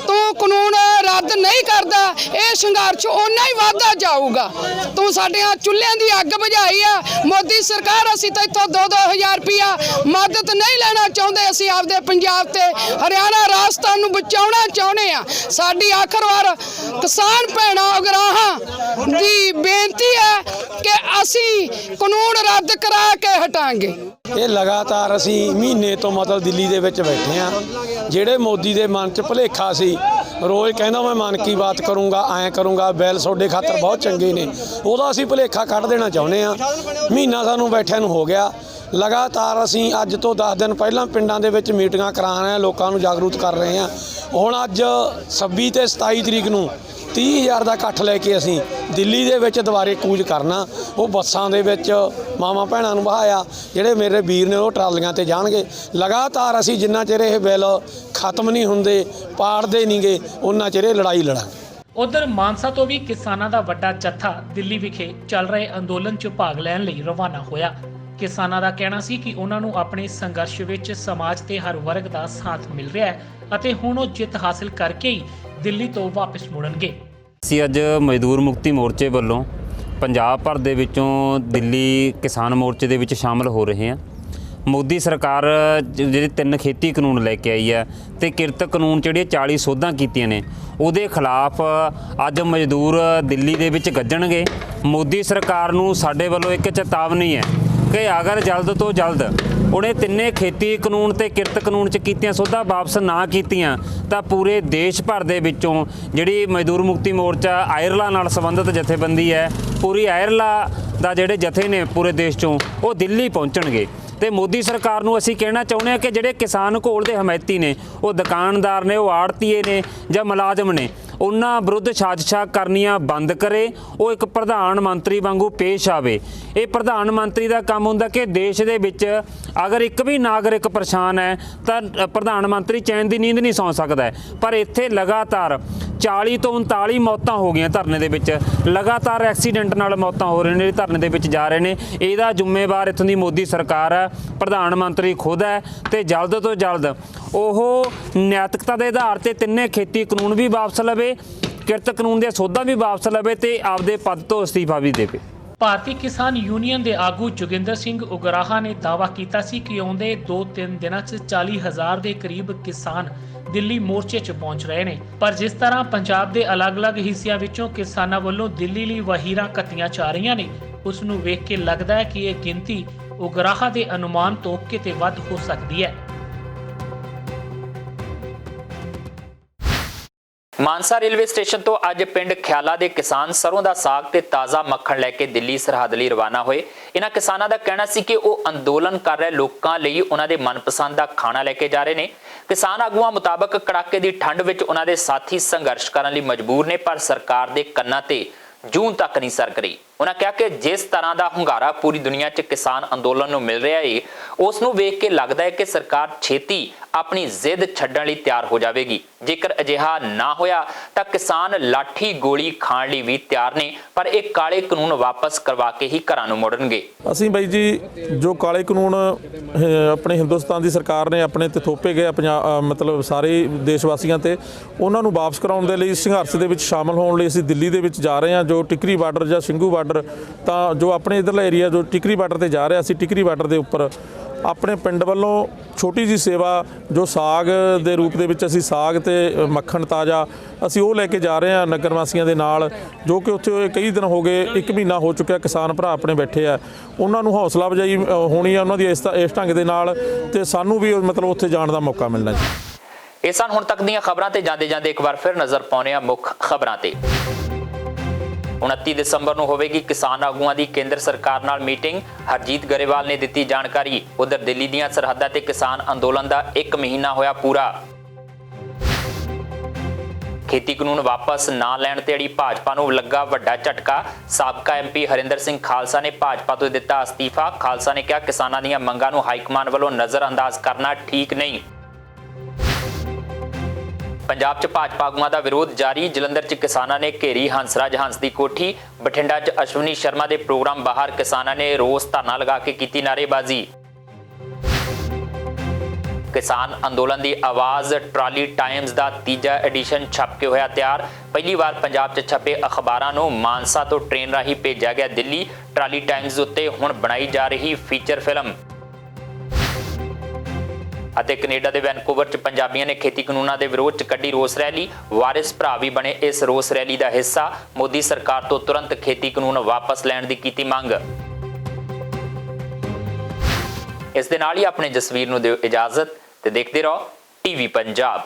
ਤੂੰ ਕਾਨੂੰਨ ਰੱਦ ਨਹੀਂ ਕਰਦਾ, ਇਹ ਸੰਘਰਸ਼ ਓਨਾ ਹੀ ਵਧਦਾ ਜਾਊਗਾ। ਤੂੰ ਸਾਡੀਆਂ ਚੁੱਲ੍ਹਿਆਂ ਦੀ ਅੱਗ ਬੁਝਾਈ ਆ ਮੋਦੀ ਸਰਕਾਰ। ਅਸੀਂ ਤਾਂ ਇੱਥੋਂ 2-2000 ਰੁਪਇਆ ਮਦਦ ਨਹੀਂ ਲੈਣਾ ਚਾਹੁੰਦੇ। ਅਸੀਂ ਆਪਦੇ ਪੰਜਾਬ ਤੇ ਹਰਿਆਣਾ ਰਾਜਸਥਾਨ ਨੂੰ ਬਚਾਉਣਾ ਚਾਹੁੰਦੇ ਆ। ਸਾਡੀ ਆਖਰ ਵਾਰ ਕਿਸਾਨ ਭੈਣਾਂ ਉਗਰਾਹਾਂ ਦੀ ਬੇਨਤੀ ਹੈ ਕਿ ਅਸੀਂ ਕਾਨੂੰਨ ਰੱਦ ਕਰਾ ਕੇ ਹਟਾਂਗੇ। ਇਹ ਲਗਾਤਾਰ ਅਸੀਂ ਮਹੀਨੇ ਤੋਂ ਮਤਲਬ ਦਿੱਲੀ ਦੇ ਵਿੱਚ ਬੈਠੇ ਆ। ਜਿਹੜੇ ਮੋਦੀ ਦੇ ਮਨ 'ਚ ਭੁਲੇਖਾ ਸੀ, ਰੋਜ਼ ਕਹਿੰਦਾ ਮੈਂ ਮਨ ਕੀ ਬਾਤ ਕਰੂੰਗਾ, ਐਂ ਕਰੂੰਗਾ, ਬਿੱਲ ਤੁਹਾਡੇ ਖਾਤਰ ਬਹੁਤ ਚੰਗੇ ਨੇ, ਉਹਦਾ ਅਸੀਂ ਭੁਲੇਖਾ ਕੱਢ ਦੇਣਾ ਚਾਹੁੰਦੇ ਆ। ਮਹੀਨਾ ਸਾਨੂੰ ਬੈਠਿਆਂ ਨੂੰ ਹੋ ਗਿਆ। ਲਗਾਤਾਰ ਅਸੀਂ ਅੱਜ ਤੋਂ 10 ਦਿਨ ਪਹਿਲਾਂ ਪਿੰਡਾਂ ਦੇ ਵਿੱਚ ਮੀਟਿੰਗਾਂ ਕਰਾ ਰਹੇ ਹਾਂ, ਲੋਕਾਂ ਨੂੰ ਜਾਗਰੂਕ ਕਰ ਰਹੇ ਹਾਂ। ਹੁਣ ਅੱਜ 26 ਤੇ 27 ਤਰੀਕ ਨੂੰ 30,000 ਦਾ ਇਕੱਠ ਲੈ ਕੇ ਅਸੀਂ ਦਿੱਲੀ ਦੇ ਵਿੱਚ ਦੁਬਾਰੇ ਕੂਚ ਕਰਨਾ। ਉਹ ਬੱਸਾਂ ਦੇ ਵਿੱਚ ਮਾਵਾਂ ਭੈਣਾਂ ਨੂੰ ਬਹਾਇਆ, ਜਿਹੜੇ ਮੇਰੇ ਵੀਰ ਨੇ ਉਹ ਟਰਾਲੀਆਂ ਤੇ ਜਾਣਗੇ। ਲਗਾਤਾਰ ਅਸੀਂ ਜਿੰਨਾ ਚਿਰ ਇਹ ਬਿੱਲ ਖਤਮ ਨਹੀਂ ਹੁੰਦੇ, ਪਾੜਦੇ ਨਹੀਂਗੇ, ਉਹਨਾਂ ਚਿਰ ਇਹ ਲੜਾਈ ਲੜਾਂਗੇ। ਉਧਰ ਮਾਨਸਾ ਤੋਂ ਵੀ ਕਿਸਾਨਾਂ ਦਾ ਵੱਡਾ ਜੱਥਾ ਦਿੱਲੀ ਵਿਖੇ ਚੱਲ ਰਹੇ ਅੰਦੋਲਨ 'ਚ ਭਾਗ ਲੈਣ ਲਈ ਰਵਾਨਾ ਹੋਇਆ। ਕਿਸਾਨਾਂ ਦਾ ਕਹਿਣਾ ਸੀ ਕਿ ਉਹਨਾਂ ਨੂੰ ਆਪਣੇ ਸੰਘਰਸ਼ ਵਿੱਚ ਸਮਾਜ ਤੇ ਹਰ ਵਰਗ ਦਾ ਸਾਥ ਮਿਲ ਰਿਹਾ ਹੈ ਅਤੇ ਹੁਣ ਉਹ ਜਿੱਤ ਹਾਸਲ ਕਰਕੇ ਹੀ ਦਿੱਲੀ ਤੋਂ ਵਾਪਸ ਮੁੜਨਗੇ। ਅਸੀਂ ਅੱਜ ਮਜ਼ਦੂਰ ਮੁਕਤੀ ਮੋਰਚੇ ਵੱਲੋਂ ਪੰਜਾਬ ਭਰ ਦੇ ਵਿੱਚੋਂ ਦਿੱਲੀ ਕਿਸਾਨ ਮੋਰਚੇ ਦੇ ਵਿੱਚ ਸ਼ਾਮਲ ਹੋ ਰਹੇ ਹਾਂ। ਮੋਦੀ ਸਰਕਾਰ ਜਿਹੜੇ 3 ਖੇਤੀ ਕਾਨੂੰਨ ਲੈ ਕੇ ਆਈ ਹੈ ਤੇ ਕਿਰਤ ਕਾਨੂੰਨ ਜਿਹੜੀਆਂ 40 ਸੋਧਾਂ ਕੀਤੀਆਂ ਨੇ ਉਹਦੇ ਖਿਲਾਫ ਅੱਜ ਮਜ਼ਦੂਰ ਦਿੱਲੀ ਦੇ ਵਿੱਚ ਗੱਜਣਗੇ। ਮੋਦੀ ਸਰਕਾਰ ਨੂੰ ਸਾਡੇ ਵੱਲੋਂ ਇੱਕ ਚੇਤਾਵਨੀ ਹੈ ਕਿ ਅਗਰ ਜਲਦ ਤੋਂ ਜਲਦ ਉਹਨੇ 3 ਖੇਤੀ ਕਾਨੂੰਨ ਤੇ ਕਿਰਤ ਕਾਨੂੰਨ 'ਚ ਕੀਤੀਆਂ ਸੋਧਾਂ ਵਾਪਸ ਨਾ ਕੀਤੀਆਂ ਤਾਂ ਪੂਰੇ ਦੇਸ਼ ਭਰ ਦੇ ਵਿੱਚੋਂ ਜਿਹੜੀ ਮਜ਼ਦੂਰ ਮੁਕਤੀ ਮੋਰਚਾ ਆਇਰਲਾ ਨਾਲ ਸੰਬੰਧਿਤ ਜਥੇਬੰਦੀ ਹੈ, ਪੂਰੀ ਆਇਰਲਾ ਦਾ ਜਿਹੜੇ ਜਥੇ ਨੇ ਪੂਰੇ ਦੇਸ਼ 'ਚੋਂ ਉਹ ਦਿੱਲੀ ਪਹੁੰਚਣਗੇ। ਤੇ ਮੋਦੀ ਸਰਕਾਰ ਨੂੰ ਅਸੀਂ ਕਹਿਣਾ ਚਾਹੁੰਦੇ ਹਾਂ ਕਿ ਜਿਹੜੇ ਕਿਸਾਨ ਘੋਲ ਦੇ ਹਮਾਇਤੀ ਨੇ, ਉਹ ਦੁਕਾਨਦਾਰ ਨੇ, ਉਹ ਆੜਤੀਏ ਨੇ ਜਾਂ ਮੁਲਾਜ਼ਮ ਨੇ, ਉਹਨਾਂ ਵਿਰੁੱਧ ਸਾਜ਼ਿਸ਼ਾਂ ਕਰਨੀਆਂ ਬੰਦ ਕਰੇ। ਉਹ ਇੱਕ ਪ੍ਰਧਾਨ ਮੰਤਰੀ ਵਾਂਗੂ ਪੇਸ਼ ਆਵੇ। ਇਹ ਪ੍ਰਧਾਨ ਮੰਤਰੀ ਦਾ ਕੰਮ ਹੁੰਦਾ ਕਿ ਦੇਸ਼ ਦੇ ਵਿੱਚ ਅਗਰ ਇੱਕ ਵੀ ਨਾਗਰਿਕ ਪਰੇਸ਼ਾਨ ਹੈ ਤਾਂ ਪ੍ਰਧਾਨ ਮੰਤਰੀ ਚੈਨ ਦੀ ਨੀਂਦ ਨਹੀਂ ਸੌਂ ਸਕਦਾ। ਪਰ ਇੱਥੇ ਲਗਾਤਾਰ 40 ਤੋਂ 39 ਮੌਤਾਂ ਹੋ ਗਈਆਂ ਧਰਨੇ ਦੇ ਵਿੱਚ, ਲਗਾਤਾਰ ਐਕਸੀਡੈਂਟ ਨਾਲ ਮੌਤਾਂ ਹੋ ਰਹੀਆਂ ਨੇ, ਧਰਨੇ ਦੇ ਵਿੱਚ ਜਾ ਰਹੇ ਨੇ। ਇਹਦਾ ਜ਼ਿੰਮੇਵਾਰ ਇੱਥੋਂ ਦੀ ਮੋਦੀ ਸਰਕਾਰ ਹੈ, ਪ੍ਰਧਾਨ ਮੰਤਰੀ ਖੁਦ ਹੈ। ਤੇ ਜਲਦ ਤੋਂ ਜਲਦ ਉਹ ਨੈਤਿਕਤਾ ਦੇ ਆਧਾਰ ਤੇ 3 ਖੇਤੀ ਕਾਨੂੰਨ ਵੀ ਵਾਪਸ ਲਵੇ, ਕਿਰਤ ਕਾਨੂੰਨ ਦੀਆਂ ਸੋਧਾਂ ਵੀ ਵਾਪਸ ਲਵੇ ਤੇ ਆਪਦੇ ਪਦ ਤੋਂ ਅਸਤੀਫਾ ਵੀ ਦੇਵੇ। ਭਾਰਤੀ ਕਿਸਾਨ ਯੂਨੀਅਨ ਦੇ ਆਗੂ ਜੋਗਿੰਦਰ ਸਿੰਘ ਉਗਰਾਹਾ ਨੇ ਦਾਅਵਾ ਕੀਤਾ ਸੀ ਕਿ ਆਉਂਦੇ 2-3 ਦਿਨਾਂ 'ਚ 40,000 ਦੇ ਕਰੀਬ ਕਿਸਾਨ ਦਿੱਲੀ ਮੋਰਚੇ 'ਚ ਪਹੁੰਚ ਰਹੇ ਨੇ। ਪਰ ਜਿਸ ਤਰ੍ਹਾਂ ਪੰਜਾਬ ਦੇ ਅਲੱਗ-ਅਲੱਗ ਹਿੱਸਿਆਂ ਵਿੱਚੋਂ ਕਿਸਾਨਾਂ ਵੱਲੋਂ ਦਿੱਲੀ ਲਈ ਵਹੀਰਾਂ ਕੱਟੀਆਂ ਜਾ ਰਹੀਆਂ ਨੇ, ਉਸ ਨੂੰ ਵੇਖ ਕੇ ਲੱਗਦਾ ਹੈ ਕਿ ਇਹ ਗਿਣਤੀ ਉਗਰਾਹਾ ਦੇ ਅਨੁਮਾਨ ਤੋਂ ਕਿਤੇ ਵੱਧ ਹੋ ਸਕਦੀ ਹੈ। ਮਾਨਸਾ ਰੇਲਵੇ ਸਟੇਸ਼ਨ ਤੋਂ ਅੱਜ ਪਿੰਡ ਖਿਆਲਾ ਦੇ ਕਿਸਾਨ ਸਰੋਂ ਦਾ ਸਾਗ ਤੇ ਤਾਜ਼ਾ ਮੱਖਣ ਲੈ ਕੇ ਦਿੱਲੀ ਸਰਹੱਦ ਲਈ ਰਵਾਨਾ ਹੋਏ। ਇਹਨਾਂ ਕਿਸਾਨਾਂ ਦਾ ਕਹਿਣਾ ਸੀ ਕਿ ਉਹ ਅੰਦੋਲਨ ਕਰ ਰਹੇ ਲੋਕਾਂ ਲਈ ਉਹਨਾਂ ਦੇ ਮਨਪਸੰਦ ਦਾ ਖਾਣਾ ਲੈ ਕੇ ਜਾ ਰਹੇ ਨੇ। ਕਿਸਾਨ ਆਗੂਆਂ ਮੁਤਾਬਕ ਕੜਾਕੇ ਦੀ ਠੰਡ ਵਿੱਚ ਉਹਨਾਂ ਦੇ ਸਾਥੀ ਸੰਘਰਸ਼ ਕਰਨ ਲਈ ਮਜਬੂਰ ਨੇ, ਪਰ ਸਰਕਾਰ ਦੇ ਕੰਨਾਂ ਤੇ ਜੂਨ ਤੱਕ ਨਹੀਂ ਸਰਕ ਰਹੀ। ਉਹਨਾਂ ਕਿਹਾ ਕਿ ਜਿਸ ਤਰ੍ਹਾਂ ਦਾ ਹੁੰਗਾਰਾ ਪੂਰੀ ਦੁਨੀਆ 'ਚ ਕਿਸਾਨ ਅੰਦੋਲਨ ਨੂੰ ਮਿਲ ਰਿਹਾ ਹੈ, ਉਸ ਨੂੰ ਵੇਖ ਕੇ ਲੱਗਦਾ ਹੈ ਕਿ ਸਰਕਾਰ ਛੇਤੀ ਆਪਣੀ ਜ਼ਿੱਦ ਛੱਡਣ ਲਈ ਤਿਆਰ ਹੋ ਜਾਵੇਗੀ। ਜੇਕਰ ਅਜਿਹਾ ਨਾ ਹੋਇਆ ਤਾਂ ਕਿਸਾਨ ਲਾਠੀ ਗੋਲੀ ਖਾਣ ਲਈ ਵੀ ਤਿਆਰ ਨੇ, ਪਰ ਇਹ ਕਾਲੇ ਕਾਨੂੰਨ ਵਾਪਸ ਕਰਵਾ ਕੇ ਹੀ ਘਰਾਂ ਨੂੰ ਮੁੜਨਗੇ। ਅਸੀਂ ਬਾਈ ਜੀ ਜੋ ਕਾਲੇ ਕਾਨੂੰਨ ਆਪਣੇ ਹਿੰਦੁਸਤਾਨ ਦੀ ਸਰਕਾਰ ਨੇ ਆਪਣੇ ਤੇ ਥੋਪੇ ਗਏ ਮਤਲਬ ਸਾਰੇ ਦੇਸ਼ ਵਾਸੀਆਂ ਤੇ, ਉਹਨਾਂ ਨੂੰ ਵਾਪਸ ਕਰਾਉਣ ਦੇ ਲਈ ਸੰਘਰਸ਼ ਦੇ ਵਿੱਚ ਸ਼ਾਮਲ ਹੋਣ ਲਈ ਅਸੀਂ ਦਿੱਲੀ ਦੇ ਵਿੱਚ ਜਾ ਰਹੇ ਹਾਂ। ਜੋ ਟਿਕਰੀ ਬਾਰਡਰ ਜਾਂ ਸਿੰਘੂ ਬਾਰਡਰ, ਤਾਂ ਜੋ ਆਪਣੇ ਇਧਰਲਾ ਏਰੀਆ ਜੋ ਟਿਕਰੀ ਬਾਰਡਰ ਤੇ ਜਾ ਰਿਹਾ, ਅਸੀਂ ਟਿਕਰੀ ਬਾਰਡਰ ਦੇ ਉੱਪਰ ਆਪਣੇ ਪਿੰਡ ਵੱਲੋਂ ਛੋਟੀ ਜੀ ਸੇਵਾ ਜੋ ਸਾਗ ਦੇ ਰੂਪ ਦੇ ਵਿੱਚ ਅਸੀਂ ਸਾਗ ਤੇ ਮੱਖਣ ਤਾਜ਼ਾ ਅਸੀਂ ਉਹ ਲੈ ਕੇ ਜਾ ਰਹੇ ਹਾਂ ਨਗਰ ਵਾਸੀਆਂ ਦੇ ਨਾਲ, ਜੋ ਕਿ ਉੱਥੇ ਕਈ ਦਿਨ ਹੋ ਗਏ, 1 ਮਹੀਨਾ ਹੋ ਚੁੱਕਿਆ, ਕਿਸਾਨ ਭਰਾ ਆਪਣੇ ਬੈਠੇ ਆ। ਉਹਨਾਂ ਨੂੰ ਹੌਸਲਾ ਅਫਜ਼ਾਈ ਹੋਣੀ ਆ ਉਹਨਾਂ ਦੀ ਇਸ ਢੰਗ ਦੇ ਨਾਲ, ਤੇ ਸਾਨੂੰ ਵੀ ਮਤਲਬ ਉੱਥੇ ਜਾਣ ਦਾ ਮੌਕਾ ਮਿਲਣਾ ਜੀ। ਇਹ ਸਨ ਹੁਣ ਤੱਕ ਦੀਆਂ ਖਬਰਾਂ ਤੇ ਜਾਂਦੇ ਜਾਂਦੇ ਇੱਕ ਵਾਰ ਫਿਰ ਨਜ਼ਰ ਪਾਉਂਦੇ ਹਾਂ ਮੁੱਖ ਖਬਰਾਂ ਤੇ। 29 ਦਸੰਬਰ ਨੂੰ ਹੋਵੇਗੀ ਕਿਸਾਨ ਆਗੂਆਂ ਦੀ ਕੇਂਦਰ ਸਰਕਾਰ ਨਾਲ ਮੀਟਿੰਗ, ਹਰਜੀਤ ਗਰੇਵਾਲ ਨੇ ਦਿੱਤੀ ਜਾਣਕਾਰੀ। ਉਧਰ ਦਿੱਲੀ ਦੀਆਂ ਸਰਹੱਦਾਂ ਤੇ ਕਿਸਾਨ ਅੰਦੋਲਨ ਦਾ 1 ਮਹੀਨਾ ਹੋਇਆ ਪੂਰਾ। ਖੇਤੀ ਕਾਨੂੰਨ ਵਾਪਸ ਨਾ ਲੈਣ ਤੇ ਅੜੀ ਭਾਜਪਾ ਨੂੰ ਲੱਗਾ ਵੱਡਾ ਝਟਕਾ। ਸਾਬਕਾ ਐਮਪੀ ਹਰਿੰਦਰ ਸਿੰਘ ਖਾਲਸਾ ਨੇ ਭਾਜਪਾ ਤੋਂ ਦਿੱਤਾ ਅਸਤੀਫਾ। ਖਾਲਸਾ ਨੇ ਕਿਹਾ ਕਿਸਾਨਾਂ ਦੀਆਂ ਮੰਗਾਂ ਨੂੰ ਹਾਈਕਮਾਨ ਵੱਲੋਂ ਨਜ਼ਰਅੰਦਾਜ਼ ਕਰਨਾ ਠੀਕ ਨਹੀਂ। ਪੰਜਾਬ 'ਚ ਭਾਜਪਾ ਆਗੂਆਂ ਦਾ ਵਿਰੋਧ ਜਾਰੀ। ਜਲੰਧਰ 'ਚ ਕਿਸਾਨਾਂ ਨੇ ਘੇਰੀ ਹੰਸਰਾਜ ਹੰਸ ਦੀ ਕੋਠੀ। ਬਠਿੰਡਾ 'ਚ ਅਸ਼ਵਨੀ ਸ਼ਰਮਾ ਦੇ ਪ੍ਰੋਗਰਾਮ ਬਾਹਰ ਕਿਸਾਨਾਂ ਨੇ ਰੋਸ ਧਰਨਾ ਲਗਾ ਕੇ ਕੀਤੀ ਨਾਅਰੇਬਾਜ਼ੀ। ਕਿਸਾਨ ਅੰਦੋਲਨ ਦੀ ਆਵਾਜ਼ ਟਰਾਲੀ ਟਾਈਮਜ਼ ਦਾ 3ਜਾ ਐਡੀਸ਼ਨ ਛਪ ਕੇ ਹੋਇਆ ਤਿਆਰ। ਪਹਿਲੀ ਵਾਰ ਪੰਜਾਬ 'ਚ ਛਪੇ ਅਖਬਾਰਾਂ ਨੂੰ ਮਾਨਸਾ ਤੋਂ ਟ੍ਰੇਨ ਰਾਹੀਂ ਭੇਜਿਆ ਗਿਆ ਦਿੱਲੀ। ਟਰਾਲੀ ਟਾਈਮਜ਼ ਉੱਤੇ ਹੁਣ ਬਣਾਈ ਜਾ ਰਹੀ ਫੀਚਰ ਫਿਲਮ। ਅਤੇ ਕੈਨੇਡਾ ਦੇ ਵੈਨਕੂਵਰ 'ਚ ਪੰਜਾਬੀਆਂ ਨੇ ਖੇਤੀ ਕਾਨੂੰਨਾਂ ਦੇ ਵਿਰੋਧ 'ਚ ਕੱਢੀ ਰੋਸ ਰੈਲੀ। ਵਾਰਿਸ ਭਰਾ ਵੀ ਬਣੇ ਇਸ ਰੋਸ ਰੈਲੀ ਦਾ ਹਿੱਸਾ। ਮੋਦੀ ਸਰਕਾਰ ਤੋਂ ਤੁਰੰਤ ਖੇਤੀ ਕਾਨੂੰਨ ਵਾਪਸ ਲੈਣ ਦੀ ਕੀਤੀ ਮੰਗ। ਇਸ ਦੇ ਨਾਲ ਹੀ ਆਪਣੇ ਜਸਵੀਰ ਨੂੰ ਦਿਓ ਇਜਾਜ਼ਤ ਤੇ ਦੇਖਦੇ ਰਹੋ ਟੀਵੀ ਪੰਜਾਬ।